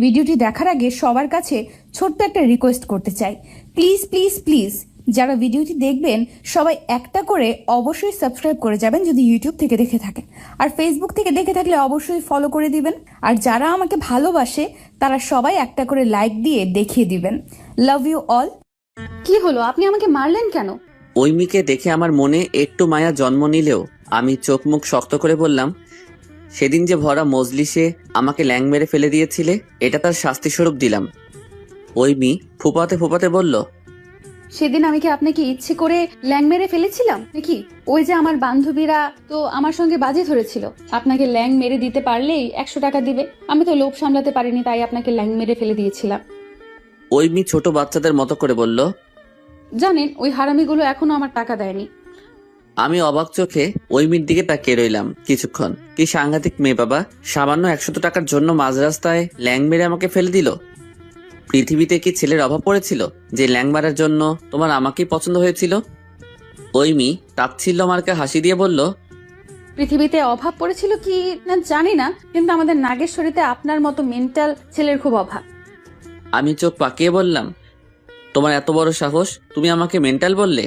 ভিডিওটি দেখার আগে সবার কাছে ছোট্ট একটা রিকোয়েস্ট করতে চাই, প্লিজ প্লিজ প্লিজ যারা ভিডিওটি দেখবেন সবাই একটা করে অবশ্যই সাবস্ক্রাইব করে যাবেন যদি ইউটিউব থেকে দেখে থাকেন, আর ফেসবুক থেকে দেখে থাকলে অবশ্যই ফলো করে দিবেন। আর যারা আমাকে ভালোবাসে তারা সবাই একটা করে লাইক দিয়ে দেখিয়ে দিবেন। Love you all. কি হলো, আপনি আমাকে মারলেন কেন? ওই মেয়েকে দেখে আমার মনে একটু মায়া জন্ম নিলেও আমি চোখ মুখ শক্ত করে বললাম, সেদিন যে ভরা মজলিসে আমাকে ল্যাং মেরে ফেলে দিয়েছিলে, এটা তার শাস্তি স্বরূপ দিলাম। ওই মেয়ে ফুপাতে ফুপাতে বলল, সেদিন আমি কি আপনাকে ইচ্ছে করে ল্যাং মেরে ফেলেছিলাম নাকি? ওই যে আমার বান্ধবীরা তো আমার সঙ্গে বাজি ধরেছিল, আপনাকে ল্যাং মেরে দিতে পারলেই 100 টাকা দিবে। আমি তো লোভ সামলাতে পারিনি, তাই আপনাকে ল্যাং মেরে ফেলে দিয়েছিলাম। ওই মেয়ে ছোট বাচ্চাদের মতো করে বলল, জানেন ওই হারামিগুলো এখনো আমার টাকা দেয়নি। আমি অবাক চোখে ওই মেয়ের দিকে তাকিয়ে রইলাম কিছুক্ষণ। কি সাংঘাতিক মেয়ে বাবা, সামান্য 100 টাকার জন্য মাঝ রাস্তায় ল্যাং মেরে আমাকে ফেলে দিল। পৃথিবীতে কি ছেলের অভাব পড়েছিল যে ল্যাং মারার জন্য তোমার আমাকেই পছন্দ হয়েছিল? ওই মেয়ে তাচ্ছিল্য মার্কা হাসি দিয়ে বলল, পৃথিবীতে অভাব পড়েছিল কি না জানি না, কিন্তু আমাদের নাগেশ্বরীতে আপনার মতো মেন্টাল ছেলের খুব অভাব। আমি চোখ পাকিয়ে বললাম, তোমার এত বড় সাহস, তুমি আমাকে মেন্টাল বললে?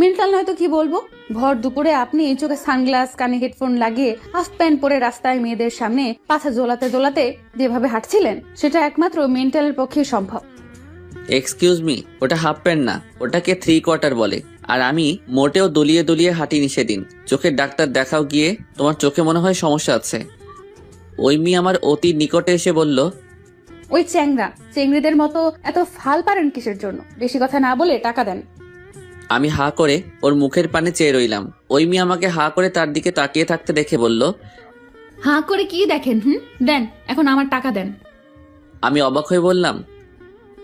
মেন্টাল নয় তো কি বলবো? ভর দুপুরে আপনি এই চোখে সানগ্লাস, কানে হেডফোন লাগিয়ে হাফ প্যান্ট পরে রাস্তায় মেয়েদের সামনে পাছা দোলাতে দোলাতে যেভাবে হাঁটছিলেন, সেটা একমাত্র মেন্টালের পক্ষে সম্ভব। এক্সকিউজ মি, ওটা হাফ প্যান্ট না, ওটাকে 3/4 বলে। আর আমি মোটেও দলিয়ে দলিয়ে হাঁটিনি সেদিন। চোখের ডাক্তার দেখাও গিয়ে, তোমার চোখে মনে হয় সমস্যা আছে। ওই মেয়ে আমার অতি নিকটে এসে বলল, ওই চেংড়িদের মতো এত ফাল পারেন কিসের জন্য? বেশি কথা না বলে টাকা দেন। আমি হা করে ওর মুখের পানে চেয়ে রইলাম। ওই মেয়ে আমাকে হা করে তার দিকে তাকিয়ে থাকতে দেখে বলল, হাঁ করে কি দেখেন? দেন, এখন আমার টাকা দেন। আমি অবাক হয়ে বললাম,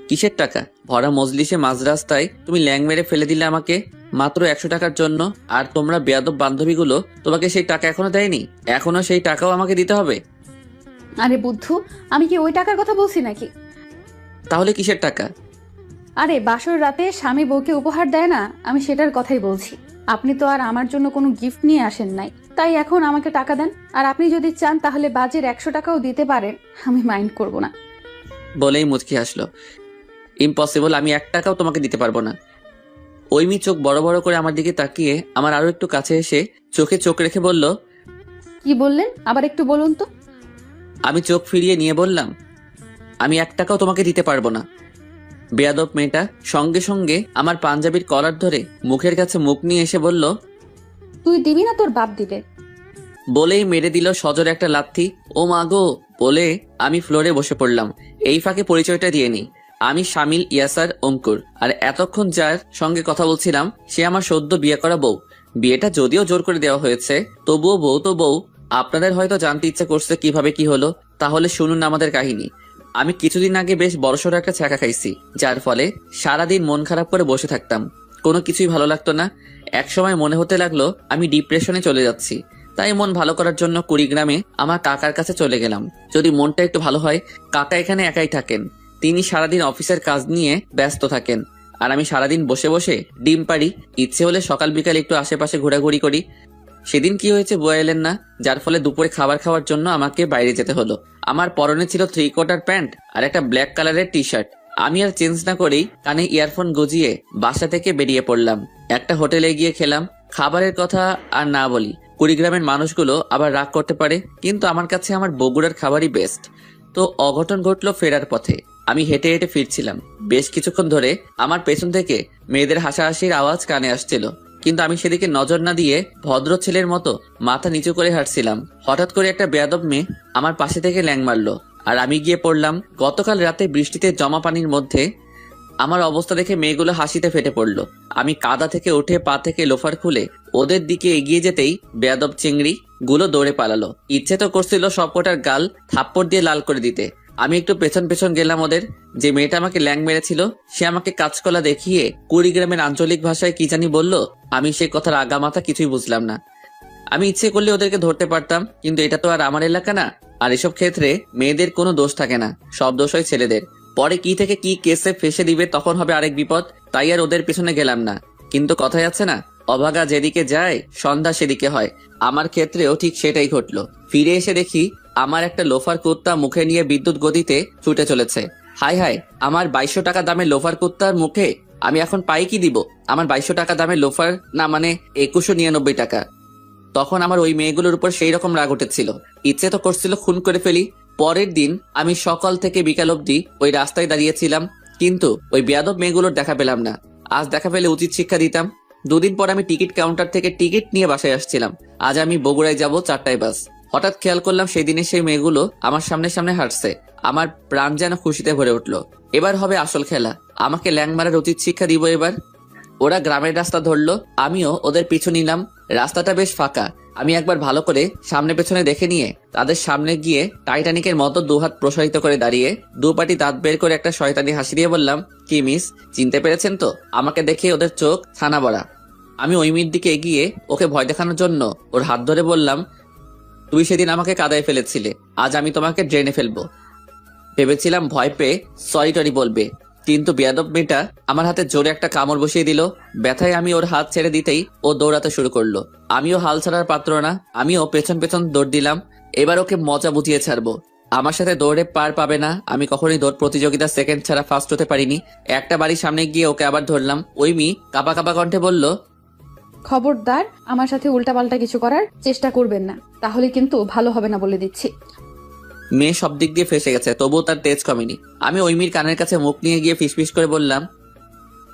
কিসের টাকা? ভরা মজলিসে মাঝ রাস্তায় তুমি ল্যাং মেরে ফেলে দিলে আমাকে মাত্র 100 টাকার জন্য, আর তোমরা বেয়াদব বান্ধবীগুলো তোমাকে সেই টাকা এখনো দেয়নি, এখনো সেই টাকাও আমাকে দিতে হবে? আরে বুদ্ধু, আমি কি ওই টাকার কথা বলছি নাকি? তাহলে কিসের টাকা? আরে বাসর রাতে স্বামী বউকে উপহার দেয় না, আমি সেটার কথাই বলছি। আপনি তো আর আমার জন্য কোনো গিফট নিয়ে আসেন নাই, তাই এখন আমাকে টাকা দেন। আর আপনি যদি চান তাহলে বাজের 100 টাকাও দিতে পারেন, আমি মাইন্ড করব না। বলেই মুচকি হাসলো। ইম্পসিবল, আমি 1 টাকাও তোমাকে দিতে পারবো না। ওই মেয়ে চোখ বড় বড় করে আমার দিকে তাকিয়ে আমার আরো একটু কাছে এসে চোখে চোখ রেখে বলল, কি বললেন আবার একটু বলুন তো? আমি চোখ ফিরিয়ে নিয়ে বললাম, আমি 1 টাকাও তোমাকে দিতে পারবো না। বেয়াদব মেয়েটা সঙ্গে সঙ্গে আমার পাঞ্জাবির কলার ধরে মুখের কাছে মুখ নিয়ে এসে বলল, তুই দিবি না, তোর বাপ দিবে। বলেই মেরে দিল সজোরে একটা লাথি। ও মা গো বলে আমি ফ্লোরে বসে পড়লাম। এই ফাঁকে পরিচয়টা দিয়ে নিই, আমি শামিল ইয়াসার অঙ্কুর। আর এতক্ষণ যার সঙ্গে কথা বলছিলাম সে আমার সদ্য বিয়ে করা বউ। বিয়েটা যদিও জোর করে দেওয়া হয়েছে, তবুও বউ তো বউ। আপনাদের হয়তো জানতে ইচ্ছা করছে কিভাবে কি হলো, তাহলে শুনুন আমাদের কাহিনী। আমি কিছুদিন আগে বেশ বড়সড় একটা ছ্যাঁকা খাইছি, যার ফলে সারাদিন মন খারাপ করে বসে থাকতাম, কোনো কিছুই ভালো লাগতো না। একসময় মনে হতে লাগলো আমি ডিপ্রেশনে চলে যাচ্ছি। তাই মন ভালো করার জন্য কুড়িগ্রামে আমার কাকার কাছে চলে গেলাম, যদি মনটা একটু ভালো হয়। কাকা এখানে একাই থাকেন, তিনি সারাদিন অফিসের কাজ নিয়ে ব্যস্ত থাকেন, আর আমি সারাদিন বসে বসে ডিম পাড়ি। ইচ্ছে হলে সকাল বিকাল একটু আশেপাশে ঘোরাঘুরি করি। সেদিন কি হয়েছে বুয়া এলেন না, যার ফলে দুপুরে খাবার খাওয়ার জন্য আমাকে বাইরে যেতে হলো। আমার পরনে ছিল 3/4 প্যান্ট আর একটা ব্ল্যাক কালারের টি শার্ট। আমি আর চেঞ্জ না করেই কানে ইয়ারফোন গজিয়ে বাসা থেকে বেরিয়ে পড়লাম। একটা হোটেলে গিয়ে খেলাম। খাবারের কথা আর না বলি, কুড়িগ্রামের মানুষগুলো আবার রাগ করতে পারে, কিন্তু আমার কাছে আমার বগুড়ার খাবারই বেস্ট। তো অঘটন ঘটলো ফেরার পথে। আমি হেঁটে হেঁটে ফিরছিলাম। বেশ কিছুক্ষণ ধরে আমার পেছন থেকে মেয়েদের হাসাহাসির আওয়াজ কানে আসছিল, কিন্তু আমি সেদিকে নজর না দিয়ে ভদ্র ছেলের মতো মাথা নিচু করে হাঁটছিলাম। হঠাৎ করে একটা বেয়াদব মেয়ে আমার পাশে থেকে ল্যাং মারলো, আর আমি গিয়ে পড়লাম গতকাল রাতে বৃষ্টিতে জমা পানির মধ্যে। আমার অবস্থা দেখে মেয়েগুলো হাসিতে ফেটে পড়লো। আমি কাদা থেকে উঠে পা থেকে লোফার খুলে ওদের দিকে এগিয়ে যেতেই বেয়াদব চিংড়ি গুলো দৌড়ে পালালো। ইচ্ছে তো করছিল সবকটার গাল থাপ্পড় দিয়ে লাল করে দিতে। আমি একটু পেছন পেছন গেলাম ওদের। যে মেয়েটা আমাকে ল্যাং মেরেছিল সে আমাকে কাঁচকলা দেখিয়ে কুড়িগ্রামের আঞ্চলিক ভাষায় কি জানি বলল। আমি সে কথার আগামাথা কিছুই বুঝলাম না। আমি ইচ্ছে করলে ওদেরকে ধরতে পারতাম, কিন্তু এটা তো আর আমার এলাকা না। আর এসব ক্ষেত্রে মেয়েদের কোনো দোষ থাকে না, সব দোষ হয় ছেলেদের। পরে কি থেকে কি কেসে ফেসে দিবে, তখন হবে আরেক বিপদ। তাই আর ওদের পেছনে গেলাম না। কিন্তু কথাই আছে না, অভাগা যেদিকে যায় সন্ধ্যা সেদিকে হয়। আমার ক্ষেত্রেও ঠিক সেটাই ঘটলো। ফিরে এসে দেখি আমার একটা লোফার কুত্তা মুখে নিয়ে বিদ্যুৎ গতিতে ছুটে চলেছে। হায় হায়, আমার 2200 টাকা দামের লোফার কুত্তার মুখে আমি এখন পাই কি দিব? আমার 2200 টাকা দামের লোফার না মানে 2199 টাকা। তখন আমার ওই মেয়েগুলোর উপর সেই রকম রাগ উঠেছিল, ইচ্ছে তো করছিল খুন করে ফেলি। পরের দিন আমি সকাল থেকে বিকাল অবধি ওই রাস্তায় দাঁড়িয়েছিলাম, কিন্তু ওই বেয়াদব মেয়েগুলোর দেখা পেলাম না। আজ দেখা পেলে উচিত শিক্ষা দিতাম। দুদিন পর আমি টিকিট কাউন্টার থেকে টিকিট নিয়ে বাসায় আসছিলাম। আজ আমি বগুড়ায় যাব 4টায় বাস। হঠাৎ খেয়াল করলাম সেই দিনে সেই মেয়েগুলো আমার সামনে সামনে হাঁটছে। আমার প্রাণ যেন খুশিতে ভরে উঠলো। এবার হবে আসল খেলা, আমাকে ল্যাং মারার উচিত শিক্ষা দিব এবার। ওরা গ্রামের রাস্তা ধরলো, আমিও ওদের পিছু নিলাম। রাস্তাটা বেশ ফাঁকা। আমি একবার ভালো করে সামনে পেছনে দেখে নিয়ে তাদের সামনে গিয়ে টাইটানিকের মতো দুহাত প্রসারিত করে দাঁড়িয়ে দুপাটি দাঁত বের করে একটা শয়তানি হাসি দিয়ে বললাম, কি মিস, চিনতে পেরেছেন তো? আমাকে দেখে ওদের চোখ ছানা বড়া। আমি ওই মেয়ের দিকে এগিয়ে ওকে ভয় দেখানোর জন্য ওর হাত ধরে বললাম, তুমি সেদিন আমাকে কাদায় ফেলেছিলে, আজ আমি তোমাকে ড্রেনে ফেলবো। ভেবেছিলাম ভয় পেয়ে সরি টরি বলবে, কিন্তু বেয়াদব মেয়েটা আমার হাতে জোরে একটা কামড় বসিয়ে দিল। ব্যথায় আমি ওর হাত ছেড়ে দিতেই ও দৌড়াতে শুরু করলো। আমিও হাল ছাড়ার পাত্র না, আমিও পেছন পেছন দৌড় দিলাম। এবার ওকে মজা বুঝিয়ে ছাড়বো। আমার সাথে দৌড়ে পার পাবে না। আমি কখনোই দৌড় প্রতিযোগিতা সেকেন্ড ছাড়া ফার্স্ট হতে পারিনি। একটা বাড়ির সামনে গিয়ে ওকে আবার ধরলাম। ওই মেয়ে কাঁপা কাঁপা কণ্ঠে বলল, খবরদার আমার সাথে উল্টাপাল্টা কিছু করার চেষ্টা করবেন না, তাহলে কিন্তু ভালো হবে না বলে দিচ্ছি। মেয়ে সব দিক দিয়ে ফেসে গেছে, তবুও তার তেজ কমেনি। আমি ওই মেয়ের কানের কাছে মুখ নিয়ে গিয়ে ফিসফিস করে বললাম,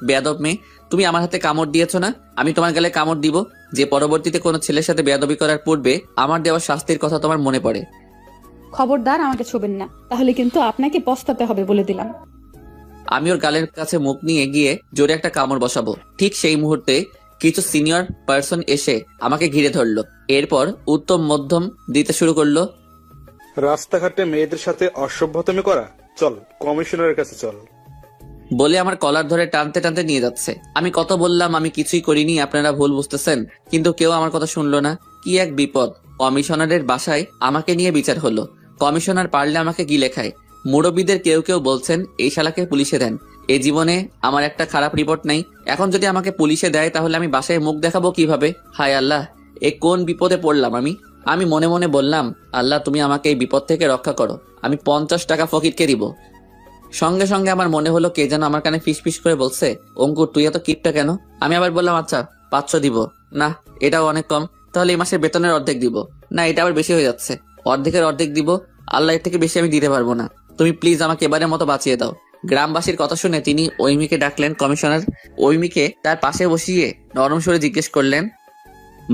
বেয়াদব মেয়ে, তুমি আমার হাতে কামড় দিয়েছো না, আমি তোমার গালে কামড় দিব যে পরবর্তীতে কোনো ছেলের সাথে বেয়াদবি করার পূর্বে আমার দেওয়া শাস্তির কথা তোমার মনে পড়ে। খবরদার আমাকে ছোবেন না, তাহলে কিন্তু আপনাকে পস্তাতে হবে বলে দিলাম। আমি ওর গালের কাছে মুখ নিয়ে গিয়ে জোরে একটা কামড় বসাবো। ঠিক সেই মুহূর্তে কিছু সিনিয়র পার্সন এসে আমাকে ঘিরে ধরলো। এরপর উত্তম মধ্যম দিতে শুরু করলো। রাস্তাঘাটে মেয়েদের সাথে অসভ্যতামি করা, চল কমিশনারের কাছে চল। বলে আমার কলার ধরে টানতে টানতে নিয়ে যাচ্ছে। আমি কত বললাম আমি কিছুই করিনি, আপনারা ভুল বুঝতেছেন, কিন্তু কেউ আমার কথা শুনলো না। কি এক বিপদ! কমিশনারের বাসায় আমাকে নিয়ে বিচার হলো। কমিশনার পারলে আমাকে গিলে খায়। মুরব্বীদের কেউ কেউ বলছেন এই শালাকে পুলিশে দেন। এই জীবনে আমার একটা খারাপ রিপোর্ট নাই। এখন যদি আমাকে পুলিশে দেয় তাহলে আমি বাসায় মুখ দেখাবো কিভাবে? হায় আল্লাহ, এ কোন বিপদে পড়লাম আমি মনে মনে বললাম, আল্লাহ তুমি আমাকে এই বিপদ থেকে রক্ষা করো। আমি 50 টাকা ফকিরকে দিব। সঙ্গে সঙ্গে আমার মনে হলো কে যেন আমার কানে ফিস ফিস করে বলছে, অঙ্কুর তুই এত কিপটা কেন? আমি আবার বললাম, আচ্ছা 500 দিব। না, এটাও অনেক কম। তাহলে এই মাসের বেতনের অর্ধেক দিব। না, এটা আবার বেশি হয়ে যাচ্ছে। অর্ধেকের অর্ধেক দিব। আল্লাহ, এর থেকে বেশি আমি দিতে পারবো না। তুমি প্লিজ আমাকে এবারের মতো বাঁচিয়ে দাও। গ্রামবাসীর কথা শুনে তিনি ঐমিকে ডাকলেন। কমিশনার ঐমিকে তার পাশে বসিয়ে নরম স্বরে জিজ্ঞেস করলেন,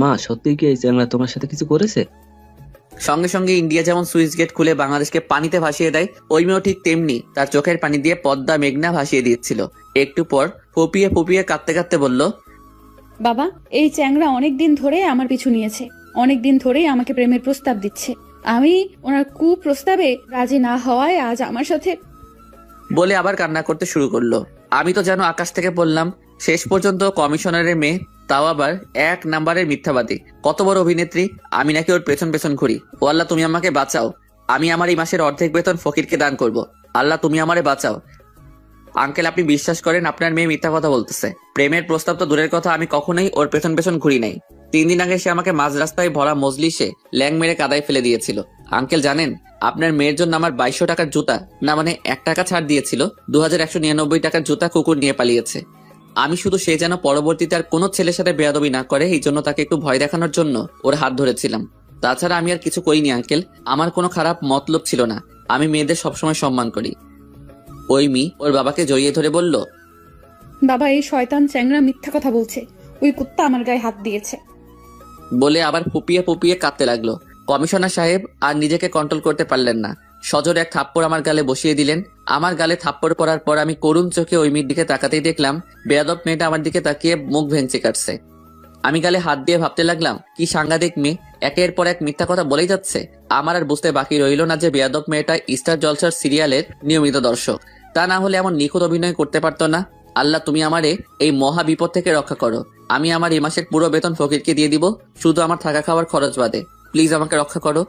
মা, সত্যি কি এই চ্যাংড়া তোমার সাথে কিছু করেছে? সঙ্গে সঙ্গে ইন্ডিয়া যেমন সুইচ গেট খুলে বাংলাদেশকে পানিতে ভাসিয়ে দেয়, ঐমিও ঠিক তেমনি তার চোখের পানি দিয়ে পদ্মা মেঘনা ভাসিয়ে দিচ্ছিল। একটু পর ফুপিয়ে ফুপিয়ে কাঁদতে কাঁদতে বলল, বাবা, এই চ্যাংড়া অনেক দিন ধরে আমার পিছু নিয়েছে, অনেক দিন ধরেই আমাকে প্রেমের প্রস্তাব দিচ্ছে। আমি ওনার কুপ্রস্তাবে রাজি না হওয়ায় আজ আমার সাথে। বলে আবার কান্না করতে শুরু করলো। আমি তো যেন আকাশ থেকে পড়লাম। শেষ পর্যন্ত কমিশনারের মেয়ে, তাও আবার 1 নাম্বারের মিথ্যাবাদী। কত বড় অভিনেত্রী! আমি নাকি ওর পেছন পেছন ঘুরি। ও আল্লাহ, তুমি আমাকে বাঁচাও। আমি আমার এই মাসের অর্ধেক বেতন ফকিরকে দান করব। আল্লাহ, তুমি আমারে বাঁচাও। আঙ্কেল, আপনি বিশ্বাস করেন আপনার মেয়ে মিথ্যা কথা বলতেছে? প্রেমের প্রস্তাব তো দূরের কথা, আমি কখনোই ওর পেছন পেছন ঘুরি নাই। 3 দিন আগে সে আমাকে মাঝ রাস্তায় ভরা মজলিসে ল্যাং মেরে কাদায় ফেলে দিয়েছিল। আঙ্কেল জানেন, আপনার মেয়ের জন্য আমার 2200 টাকার জুতা, না মানে 1 টাকা ছাড় দিয়েছিল, 2199 টাকার জুতা কুকুর নিয়ে পালিয়েছে। আমি শুধু সে যেন পরবর্তীতে আর কোনো ছেলের সাথে বেয়াদবি না করে, এই জন্য তাকে একটু ভয় দেখানোর জন্য ওর হাত ধরেছিলাম। তাছাড়া আমি আর কিছু করিনি আঙ্কেল। আমার কোনো খারাপ মতলব ছিল না। আমি মেয়েদের সবসময় সম্মান করি। ওই মেয়ে ওর বাবাকে জড়িয়ে ধরে বলল, বাবা, এই শয়তান চ্যাংড়া মিথ্যা কথা বলছে, ওই কুত্তা আমার গায়ে হাত দিয়েছে। বলে আবার ফুপিয়ে ফুপিয়ে কাঁদতে লাগলো। কমিশনার সাহেব আর নিজেকে কন্ট্রোল করতে পারলেন না। সজোরে এক থাপ্পড় আমার গালে বসিয়ে দিলেন। আমার গালে থাপ্পড় পড়ার পর আমি করুণ চোখে ওই মেয়ের দিকে তাকাতেই দেখলাম বেয়াদব মেয়েটা আমার দিকে তাকিয়ে মুখ ভেঙচি কাটছে। আমি গালে হাত দিয়ে ভাবতে লাগলাম, কি সাংঘাতিক মেয়ে, একের পর এক মিথ্যা কথা বলেই যাচ্ছে। আমার আর বুঝতে বাকি রইল না যে বেয়াদব মেয়েটা স্টার জলসার সিরিয়ালের নিয়মিত দর্শক। তা না হলে এমন নিখুঁত অভিনয় করতে পারতো না। আল্লাহ, তুমি আমারে এই মহা বিপদ থেকে রক্ষা করো। আমি আমার এই মাসের পুরো বেতন ফকিরকে দিয়ে দিব, শুধু আমার থাকা খাওয়ার খরচ বাদে। প্লিজ আমাকে রক্ষা করো।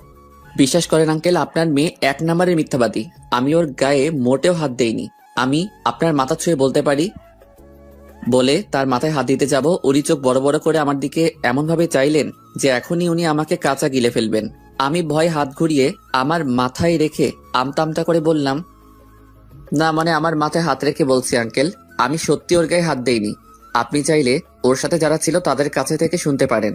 বিশ্বাস করেন আঙ্কেল, আপনার মেয়ে 1 নাম্বারের মিথ্যাবাদী। আমি ওর গায়ে মোটেও হাত দেইনি। আমি আপনার মাথা ছুঁয়ে বলতে পারি। বলে তার মাথায় হাত দিতে যাব, উনি চোখ বড় বড় করে আমার দিকে এমন ভাবে চাইলেন যে এখনই উনি আমাকে কাঁচা গিলে ফেলবেন। আমি ভয়ে হাত ঘুরিয়ে আমার মাথায় রেখে আমতা আমতা করে বললাম, না মানে আমার মাথায় হাত রেখে বলছি আঙ্কেল, আমি সত্যি ওর গায়ে হাত দেইনি। আপনি চাইলে ওর সাথে যারা ছিল তাদের কাছে থেকে শুনতে পারেন।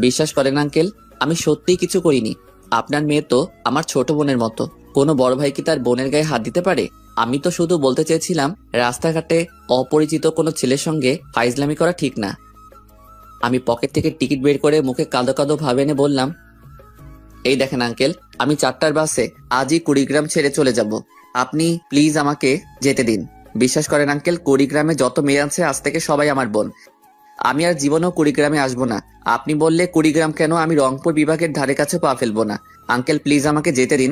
বিশ্বাস করেন আঙ্কেল, আমি সত্যিই কিছু করিনি। আপনার মেয়ে তো আমার ছোট বোনের মতো। কোনো বড় ভাই কি তার বোনের গায়ে হাত দিতে পারে? আমি তো শুধু বলতে চেয়েছিলাম রাস্তাঘাটে অপরিচিত কোনো ছেলের সঙ্গে ফাইজলামি করা ঠিক না। আমি পকেট থেকে টিকিট বের করে মুখে কাঁদো কাঁদো ভাবে এনে বললাম, এই দেখেন আঙ্কেল, আমি 4টার বাসে আজই কুড়িগ্রাম ছেড়ে চলে যাব। আপনি প্লিজ আমাকে যেতে দিন। বিশ্বাস করেন আঙ্কেল, কুড়িগ্রামে যত মেয়ে আছে আজ থেকে সবাই আমার বোন। আমি আর জীবনেও কুড়িগ্রামে আসবো না। আপনি বললে কুড়িগ্রাম কেন, আমি রংপুর বিভাগের ধারে কাছে পা ফেলবো না। আঙ্কেল প্লিজ আমাকে যেতে দিন।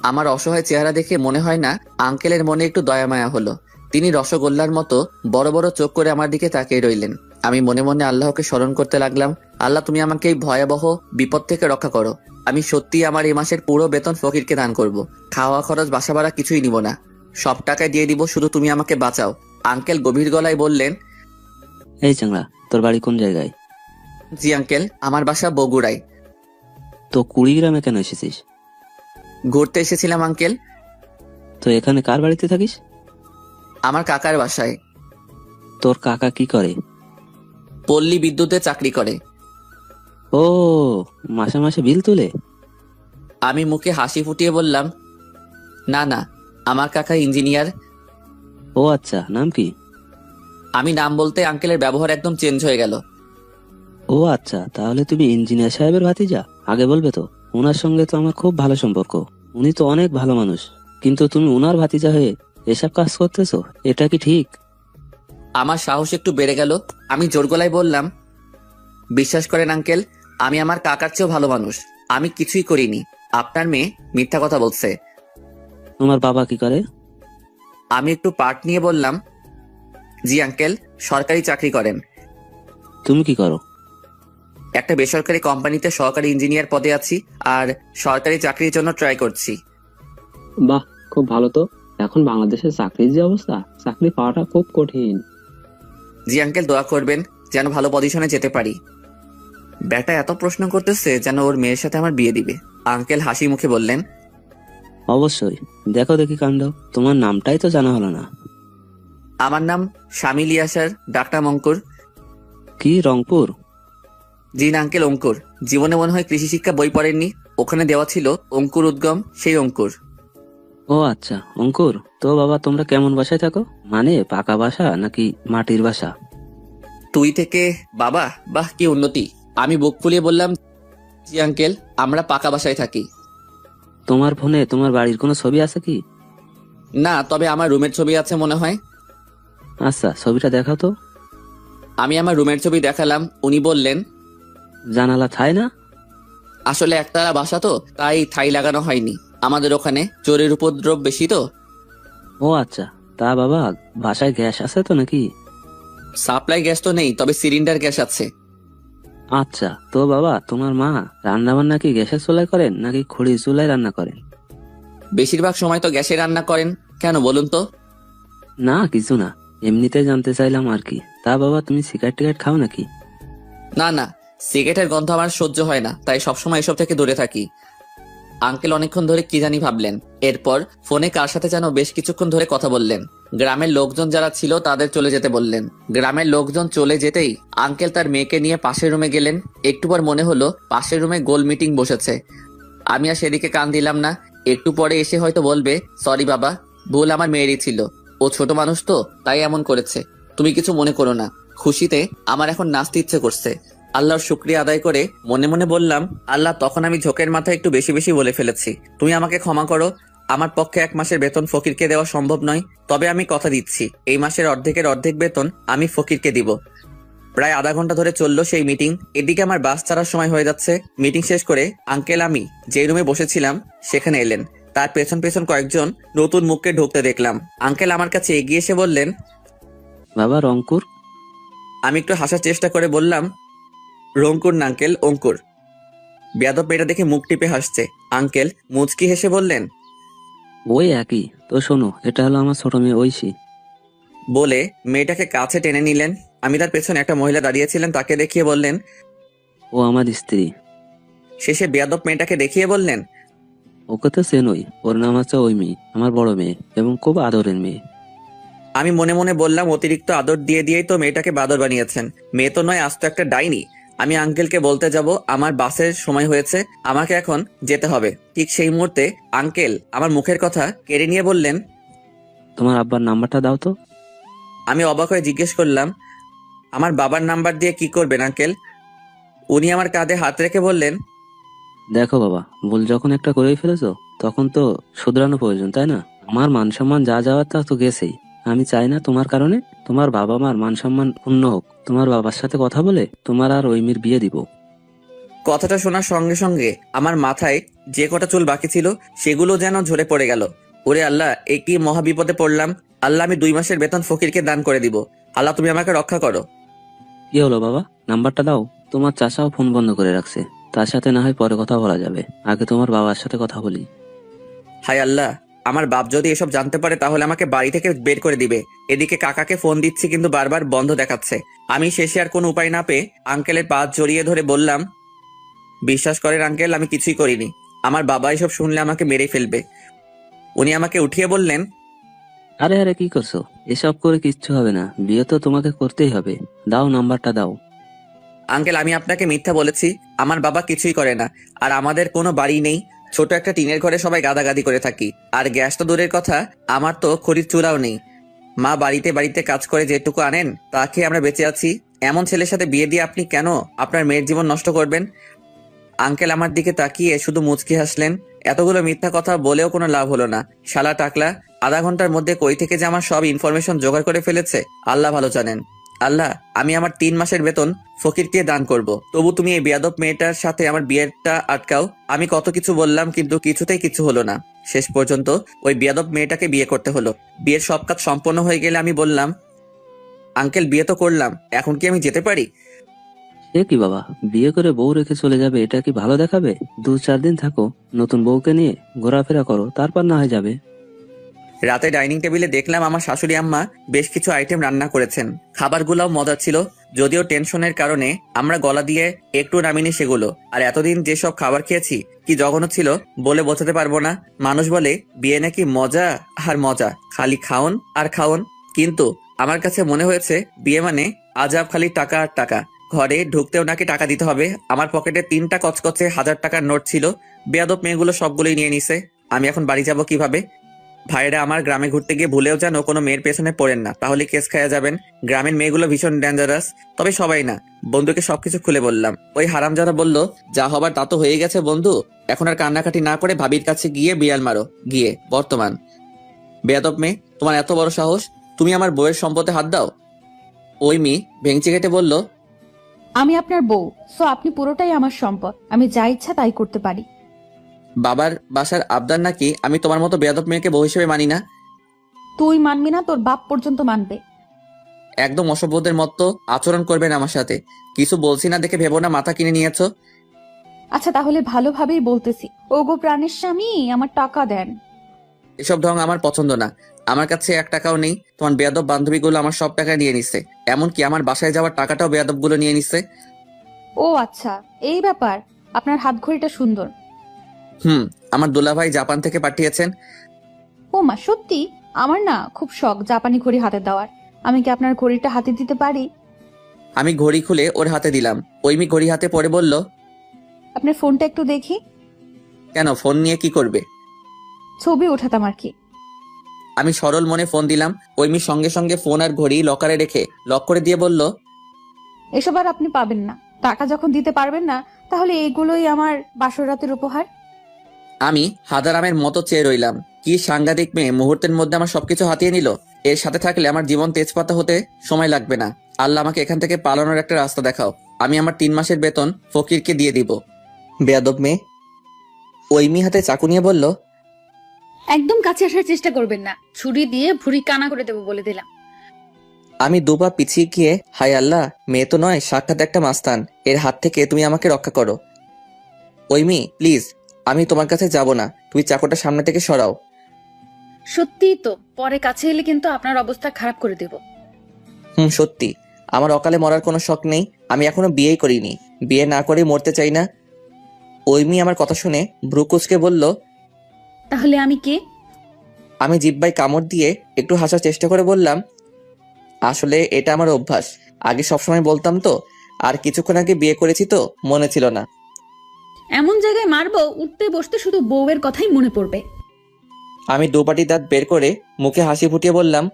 আমার অসহায় চেহারা দেখে মনে হয় না আঙ্কেলের মনে একটু দয়া মায়া হলো। তিনি রসগোল্লার মতো বড় বড় চোখ করে আমার দিকে তাকিয়ে রইলেন। আমি মনে মনে আল্লাহকে স্মরণ করতে লাগলাম, আল্লাহ তুমি আমাকে এই ভয়াবহ বিপদ থেকে রক্ষা করো। আমি সত্যি আমার এই মাসের পুরো বেতন ফকিরকে দান করব। খাওয়া খরচ বাসা ভাড়া কিছুই নিব না, সব টাকা দিয়ে দিব, শুধু তুমি আমাকে বাঁচাও। আঙ্কেল গভীর গলায় বললেন, এই চ্যাংড়া, তোর বাড়ি কোন জায়গায়? জি আঙ্কেল, আমার বাসা বগুড়ায়। তো কুড়িগ্রামে কেন এসেছিস? ঘুরতে এসেছিলাম আঙ্কেল। তো এখানে কার বাড়িতে থাকিস? আমার কাকার বাসায়। তোর কাকা কি করে? পল্লী বিদ্যুতে চাকরি করে। ও, মাসে মাসে বিল তুলে? আমি মুখে হাসি ফুটিয়ে বললাম, না না, আমার কাকা ইঞ্জিনিয়ার। ও আচ্ছা, নাম কি? আমি নাম বলতে আঙ্কেলের ব্যবহার একদম চেঞ্জ হয়ে গেল। ও আচ্ছা, তাহলে তুমি ইঞ্জিনিয়ার সাহেবের ভাতিজা? আগে বলবে তো, ওনার সঙ্গে তো আমার খুব ভালো সম্পর্ক। উনি তো অনেক ভালো মানুষ, কিন্তু তুমি ওনার ভাতিজা হয়ে এসব কাজ করতেছো, এটা কি ঠিক? আমার সাহস একটু বেড়ে গেল। আমি জোর গলায় বললাম, বিশ্বাস করেন আঙ্কেল, আমি আমার কাকার চেয়েও ভালো মানুষ। আমি কিছুই করিনি। আপনার মেয়ে মিথ্যা কথা বলছে। তোমার বাবা কি করে? আমি একটু পাট নিয়ে বললাম, জি আঙ্কেল, সরকারি চাকরি করেন। তুমি কি করো? একটা বেসরকারি কোম্পানিতে সহকারী ইঞ্জিনিয়ার পদে আছি, আর সরকারি চাকরির জন্য ট্রাই করছি। বাহ, খুব ভালো তো। এখন বাংলাদেশের চাকরির যে অবস্থা, চাকরি পাওয়াটা খুব কঠিন। জি আঙ্কেল, দোয়া করবেন যেন ভালো পজিশনে যেতে পারি। বেটা এত প্রশ্ন করতেছে যেন ওর মেয়ের সাথে আমার বিয়ে দিবে। আঙ্কেল হাসি মুখে বললেন, অবশ্যই, দেখো দেখি কাণ্ড। তোমার নামটাই তো জানা হলো না। আমার নাম শামিল ইয়াসার, ডাক্তার অঙ্কুর। কি, রংপুর? জি না আঙ্কেল, অঙ্কুর। জীবনে মনে হয় কৃষি শিক্ষা বই পড়েননি, ওখানে দেওয়া ছিল অঙ্কুর উদ্গম, সেই অঙ্কুর। ও আচ্ছা, অঙ্কুর। তো বাবা, তোমরা কেমন বাসায় থাকো? মানে পাকা বাসা নাকি মাটির বাসা? তুই থেকে বাবা, বাহ কি উন্নতি। আমি বুক ফুলিয়ে বললাম, জি আঙ্কেল, আমরা পাকা বাসায় থাকি। তোমার ফোনে তোমার বাড়ির কোনো ছবি আছে কি? না, তবে আমার রুমের ছবি আছে মনে হয়। আচ্ছা, ছবিটা দেখাও তো। আমি আমার রুমের ছবি দেখালাম। উনি বললেন, জানালা থাই না? আসলে একতলা বাসা তো, তাই ঠাই লাগানো হয়নি। আমাদের ওখানে চোরের উপদ্রব বেশি তো। ও আচ্ছা, তা বাবা, বাসায় গ্যাস আছে তো নাকি? সাপ্লাই গ্যাস তো নেই, তবে সিলিন্ডার গ্যাস আছে। আচ্ছা, তো বাবা, তোমার মা রান্না বান্না কি গ্যাসের চুলায় করেন নাকি খড়ির চুলায় রান্না করেন? বেশিরভাগ সময় তো গ্যাসে রান্না করেন। কেন বলুন তো? না, কিছু না, এমনিতে জানতে চাইলাম আর কি। তা বাবা, তুমি সিগারেট টিগারেট খাও নাকি? না না, সিগারেটের গন্ধ আমার সহ্য হয় না, তাই সবসময় এসব থেকে দূরে থাকি। আঙ্কেল অনেকক্ষণ ধরে কি জানি ভাবলেন। এরপর ফোনে কার সাথে যেন বেশ কিছুক্ষণ ধরে কথা বললেন। গ্রামের লোকজন যারা ছিল তাদের চলে যেতে বললেন। গ্রামের লোকজন চলে যেতেই আঙ্কেল তার মেয়েকে নিয়ে পাশের রুমে গেলেন। একটু পর মনে হলো পাশের রুমে গোল মিটিং বসেছে। আমি আর সেদিকে কান দিলাম না। একটু পরে এসে হয়তো বলবে, সরি বাবা, ভুল আমার মেয়েরই ছিল, ও ছোট মানুষ তো, তাই এমন করেছে, তুমি কিছু মনে করো না। খুশিতে আমার এখন নাচতে ইচ্ছে করছে। আল্লাহর শুকরিয়া আদায় করে মনে মনে বললাম, আল্লাহ, তখন আমি ঝোঁকের মাথায় একটু বেশি বেশি বলে ফেলেছি, তুমি আমাকে ক্ষমা করো। আমার পক্ষে 1 মাসের বেতন ফকিরকে দেওয়া সম্ভব নয়, তবে আমি কথা দিচ্ছি এই মাসের অর্ধেকের অর্ধেক বেতন আমি ফকিরকে দিব। প্রায় আধা ঘন্টা ধরে চললো সেই মিটিং। এদিকে আমার বাস ছাড়ার সময় হয়ে যাচ্ছে। মিটিং শেষ করে আঙ্কেল আমি যে রুমে বসেছিলাম সেখানে এলেন। তার পেছন পেছন কয়েকজন নতুন মুখকে ঢুকতে দেখলাম। আঙ্কেল আমার কাছে এগিয়ে এসে বললেন, বাবা, রংপুর? আমি একটু হাসার চেষ্টা করে বললাম, রংপুর না আঙ্কেল, অঙ্কুর। বেয়াদব মেয়েটা দেখে মুখ টিপে হাসছে। আঙ্কেল মুচকি হেসে বললেন, ওই একই তো। শোনো, এটা হলো আমার ছোট মেয়ে ঐশী। বলে মেয়েটাকে কাছে টেনে নিলেন। আমি তার পেছনে একটা মহিলা দাঁড়িয়েছিলেন, তাকে দেখিয়ে বললেন, ও আমার স্ত্রী। শেষে বেয়াদব মেয়েটাকে দেখিয়ে বললেন, ওকে তো চেনই, ওর নাম হচ্ছে ওই মেয়ে, আমার বড় মেয়ে এবং খুব আদরের মেয়ে। আমি মনে মনে বললাম, অতিরিক্ত আদর দিয়ে দিয়েই তো মেয়েটাকে বাদর বানিয়েছেন। মেয়ে তো নয়, আজ তো একটা ডাইনি। আমি আঙ্কেলকে বলতে যাব আমার বাসের সময় হয়েছে, আমাকে এখন যেতে হবে। ঠিক সেই মুহূর্তে আঙ্কেল আমার মুখের কথা কেড়ে নিয়ে বললেন। তোমার আব্বার নাম্বারটা দাও তো। আমি অবাক হয়ে জিজ্ঞেস করলাম, আমার বাবার নাম্বার দিয়ে কি করবেন আঙ্কেল? উনি আমার কাঁধে হাত রেখে বললেন, দেখো বাবা, ভুল যখন একটা করেই ফেলেছো তখন তো শুধরানো প্রয়োজন, তাই না? আমার মান সম্মান যা যাওয়ার তা তো গেছেই। আমি চাই না তোমার কারণে তোমার বাবা মার মান সম্মান ক্ষুণ্ণ হোক। তোমার বাবার সাথে কথা বলে তোমার আর ওই মেয়ের বিয়ে দিব। কথাটা শোনার সঙ্গে সঙ্গে আমার মাথায় যে কটা চুল বাকি ছিল সেগুলো যেন ঝরে পড়ে গেল। ওরে আল্লাহ, এ কি মহা বিপদে পড়লাম। আল্লাহ, আমি 2 মাসের বেতন ফকিরকে দান করে দিব। আল্লাহ, তুমি আমাকে রক্ষা করো। কি হলো বাবা, নাম্বারটা দাও। তোমার চাচাও ফোন বন্ধ করে রাখছে, তার সাথে না হয় পরে কথা বলা যাবে, আগে তোমার বাবার সাথে কথা বলি। হায় আল্লাহ, আমার বাপ যদি এসব জানতে পারে তাহলে আমাকে বাড়ি থেকে বের করে দিবে। এদিকে কাকাকে ফোন দিচ্ছি কিন্তু বারবার বন্ধ দেখাচ্ছে। আমি শেষে আর কোনো উপায় না পেয়ে আঙ্কেলের পা জড়িয়ে ধরে বললাম, বিশ্বাস করেন আঙ্কেল, আমি কিছুই করিনি। আমার বাবা এসব শুনলে আমাকে মেরে ফেলবে। উনি আমাকে উঠিয়ে বললেন, আরে আরে, কি করছো? এসব করে কিচ্ছু হবে না, বিয়ে তো তোমাকে করতেই হবে। দাও, নাম্বারটা দাও। আঙ্কেল, আমি আপনাকে মিথ্যা বলেছি। আমার বাবা কিছুই করে না। আর আমাদের কোনো বাড়ি নেই, ছোট একটা টিনের ঘরে সবাই গাদাগাদি করে থাকি। আর গ্যাস তো দূরের কথা, আমার তো খড়ির চুলাও নেই। মা বাড়িতে বাড়িতে কাজ করে যেটুকু আনেন তা খেয়ে আমরা বেঁচে আছি। এমন ছেলের সাথে বিয়ে দিয়ে আপনি কেন আপনার মেয়ের জীবন নষ্ট করবেন? আঙ্কেল আমার দিকে তাকিয়ে শুধু মুচকি হাসলেন। এতগুলো মিথ্যা কথা বলেও কোনো লাভ হলো না। শালা টাকলা আধা ঘন্টার মধ্যে কই থেকে যে আমার সব ইনফরমেশন জোগাড় করে ফেলেছে আল্লাহ ভালো জানেন। আল্লাহ, আমি আমার 3 মাসের বেতন ফকিরকে দান করব, তবু তুমি এই বেয়াদব মেয়েটার সাথে আমার বিয়েটা আটকাও। আমি কত কিছু বললাম কিন্তু কিছুতেই কিছু হলো না। শেষ পর্যন্ত ওই বেয়াদব মেয়েটাকে বিয়ে করতে হলো। বিয়ের সব কাজ সম্পন্ন হয়ে গেলে আমি বললাম, আঙ্কেল বিয়ে তো করলাম, এখন কি আমি যেতে পারি? এ কি বাবা, বিয়ে করে বউ রেখে চলে যাবে, এটা কি ভালো দেখাবে? 2-4 দিন থাকো, নতুন বউকে নিয়ে ঘোরাফেরা করো, তারপর না হয় যাবে। রাতে ডাইনিং টেবিলে দেখলাম আমার শাশুড়ি আম্মা বেশ কিছু আইটেম রান্না করেছেন। খাবারগুলোও মজার ছিল, যদিও টেনশনের কারণে আমরা গলা দিয়ে একটু নামিনি সেগুলো। আর এতদিন যেসব খাবার খেয়েছি কি জঘন্য ছিল বলে বোঝাতে পারবো না। মানুষ বলে বিয়ে নাকি মজা আর মজা, খালি খাওন আর খাওন। কিন্তু আমার কাছে মনে হয়েছে বিয়ে মানে আজাব, খালি টাকা আর টাকা। ঘরে ঢুকতেও নাকি টাকা দিতে হবে। আমার পকেটে 3টা কচকচে 1000 টাকার নোট ছিল। বেয়াদব মেয়েগুলো সবগুলোই নিয়ে নিছে। আমি এখন বাড়ি যাব কিভাবে? ভাইরা আমার গ্রামে ঘুরতে গিয়ে ভুলেও যেন কোনো মেয়ের পেছনে পড়েন না, তাহলে কেস খায়া যাবেন। গ্রামের মেয়েগুলো ভীষণ ডেঞ্জারাস। তবে সবাই না। বন্ধুকে সবকিছু খুলে বললাম। ওই হারামজাদা বলল, যা হবার তা তো হয়ে গেছে বন্ধু, এখন আর কান্নাকাটি না করে ভাবির কাছে গিয়ে বিড়াল মারো গিয়ে। বর্তমান বেয়াদব মেয়ে, তোমার এত বড় সাহস, তুমি আমার বউয়ের সম্পদে হাত দাও? ওই মেয়ে ভেঙচি কেটে বলল, আমি আপনার বউ, সো আপনি পুরোটাই আমার সম্পদ। আমি যা ইচ্ছা তাই করতে পারি। বাবার বাসার আবদার নাকি আমি তোমার মতো বেয়াদব মেয়েকে বউ হিসেবে মানি না? তুই মানবি না, তোর বাপ পর্যন্ত মানবে। একদম অসভ্যদের মতো আচরণ করবেন আমার সাথে। কিছু বলছি না দেখে ভেবো না মাথা কিনে নিয়েছো। আচ্ছা তাহলে ভালোভাবেই বলতেছি, ওগো প্রাণের স্বামী, আমার টাকা দেন। এসব ঢং আমার পছন্দ না। আমার কাছে 1 টাকাও নেই। তোমার বেয়াদব বান্ধবীগুলো আমার সব টাকা নিয়ে নিছে। এমনকি আমার বাসায় যাওয়ার টাকাটাও বেয়াদব গুলো নিয়ে নিছে। ও আচ্ছা, এই ব্যাপার। আপনার হাত ঘড়িটা সুন্দর। আমার দুলাভাই জাপান থেকে পাঠিয়েছেন। ও মা, সত্যি? আমার না খুব শখ জাপানি ঘড়ি হাতে দেওয়ার। আমি কি আপনার ঘড়িটা হাতে দিতে পারি? আমি ঘড়ি খুলে ওর হাতে দিলাম। ওই মেয়ে ঘড়ি হাতে পরে বলল, আপনার ফোনটা একটু দেখি। কেন, ফোন নিয়ে কি করবে? ছবি ওঠাতাম আর কি। আমি সরল মনে ফোন দিলাম। ওই মেয়ে সঙ্গে সঙ্গে ফোন আর ঘড়ি লকারে রেখে লক করে দিয়ে বলল, এসব আর আপনি পাবেন না। টাকা যখন দিতে পারবেন না তাহলে এইগুলোই আমার বাসর রাতের উপহার। আমি হাদারামের মতো চেয়ে রইলাম। কি সাংঘাতিক মেয়ে, মুহূর্তের মধ্যে আমার সবকিছু হাতিয়ে নিল। এর সাথে থাকলে আমার জীবন তেজপাতা হতে সময় লাগবে না। আল্লাহ, আমাকে এখান থেকে পালানোর একটা রাস্তা দেখাও। আমি আমার 3 মাসের বেতন ফকিরকে দিয়ে দিব। বেয়াদব মেয়ে ওই মেয়ে হাতে চাকু নিয়ে বলল, একদম কাছে আসার চেষ্টা করবেন না, ছুরি দিয়ে ভুঁড়ি কানা করে দেবো বলে দিলাম। আমি 2 পা পিছিয়ে গিয়ে, হায় আল্লাহ, মেয়ে তো নয়, সাক্ষাৎ একটা মাস্তান। এর হাত থেকে তুমি আমাকে রক্ষা করো। ওই মেয়ে প্লিজ, আমি তোমার কাছে যাব না। তুমি চাকুটা সামনে থেকে সরাও। সত্যিই তো, পরে কাছে এলে কিন্তু আপনার অবস্থা খারাপ করে দেব। সত্যি। আমার অকালে মরার কোনো শখ নেই। আমি এখনো বিয়েই করিনি। বিয়ে না করে মরতে চাই না। ওই মেয়ে আমার কথা শুনে ব্রুকুচকে বলল, তাহলে আমি কে? আমি জিহ্বায় কামড় দিয়ে একটু হাসার চেষ্টা করে বললাম, আসলে এটা আমার অভ্যাস, আগে সবসময় বলতাম তো, আর কিছুক্ষণ আগে বিয়ে করেছি তো মনে ছিল না। এমন জায়গায় মারবো উঠতে বসতে শুধু বউয়ের কথাই মনে পড়বে। আমি দুপাটি দাঁত বের করে মুখে হাসি ফুটিয়ে বললাম,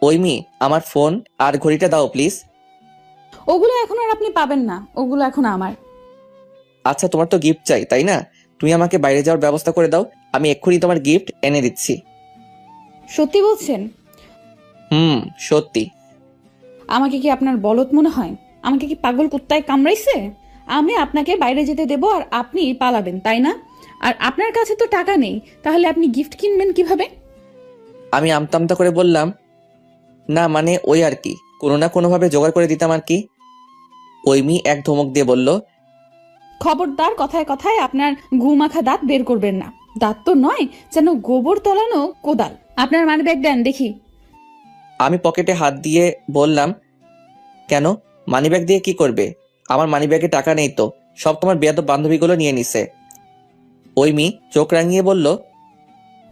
ওই মেয়ে আমার ফোন আর ঘড়িটা দাও প্লিজ। ওগুলো এখন আর আপনি পাবেন না, ওগুলো এখন আমার। আচ্ছা, তোমার তো গিফট চাই তাই না? তুমি আমাকে বাইরে যাওয়ার ব্যবস্থা করে দাও, আমি এক্ষুনি তোমার গিফট এনে দিচ্ছি। সত্যি বলছেন? সত্যি। আমাকে কি আপনার বলদ মনে হয়? আমাকে কি পাগল কুত্তায় কামড়াইছে? আমি আপনাকে বাইরে যেতে দেব আর আপনি পালাবেন, তাই না? আর আপনার কাছে তো টাকা নেই, তাহলে আপনি গিফট কিনবেন কিভাবে? আমি আমতামতা করে বললাম, না মানে ওই আর কি, কোনো না কোনোভাবে জোগাড় করে দিতাম আর কি। ওই মেয়ে এক ধমক দিয়ে বলল, খবরদার কথায় কথায় আপনার ঘুমাখা দাঁত বের করবেন না। দাঁত তো নয়, যেন গোবর তলানো কোদাল। আপনার মানি ব্যাগ দেন দেখি। আমি পকেটে হাত দিয়ে বললাম, কেন, মানিব্যাগ দিয়ে কি করবে? আমার মানিব্যাগে টাকা নেই তো, সব তোমার বেয়াদব বান্ধবীগুলো নিয়ে নিছে। ওই মেয়ে চোখ রাঙিয়ে বলল,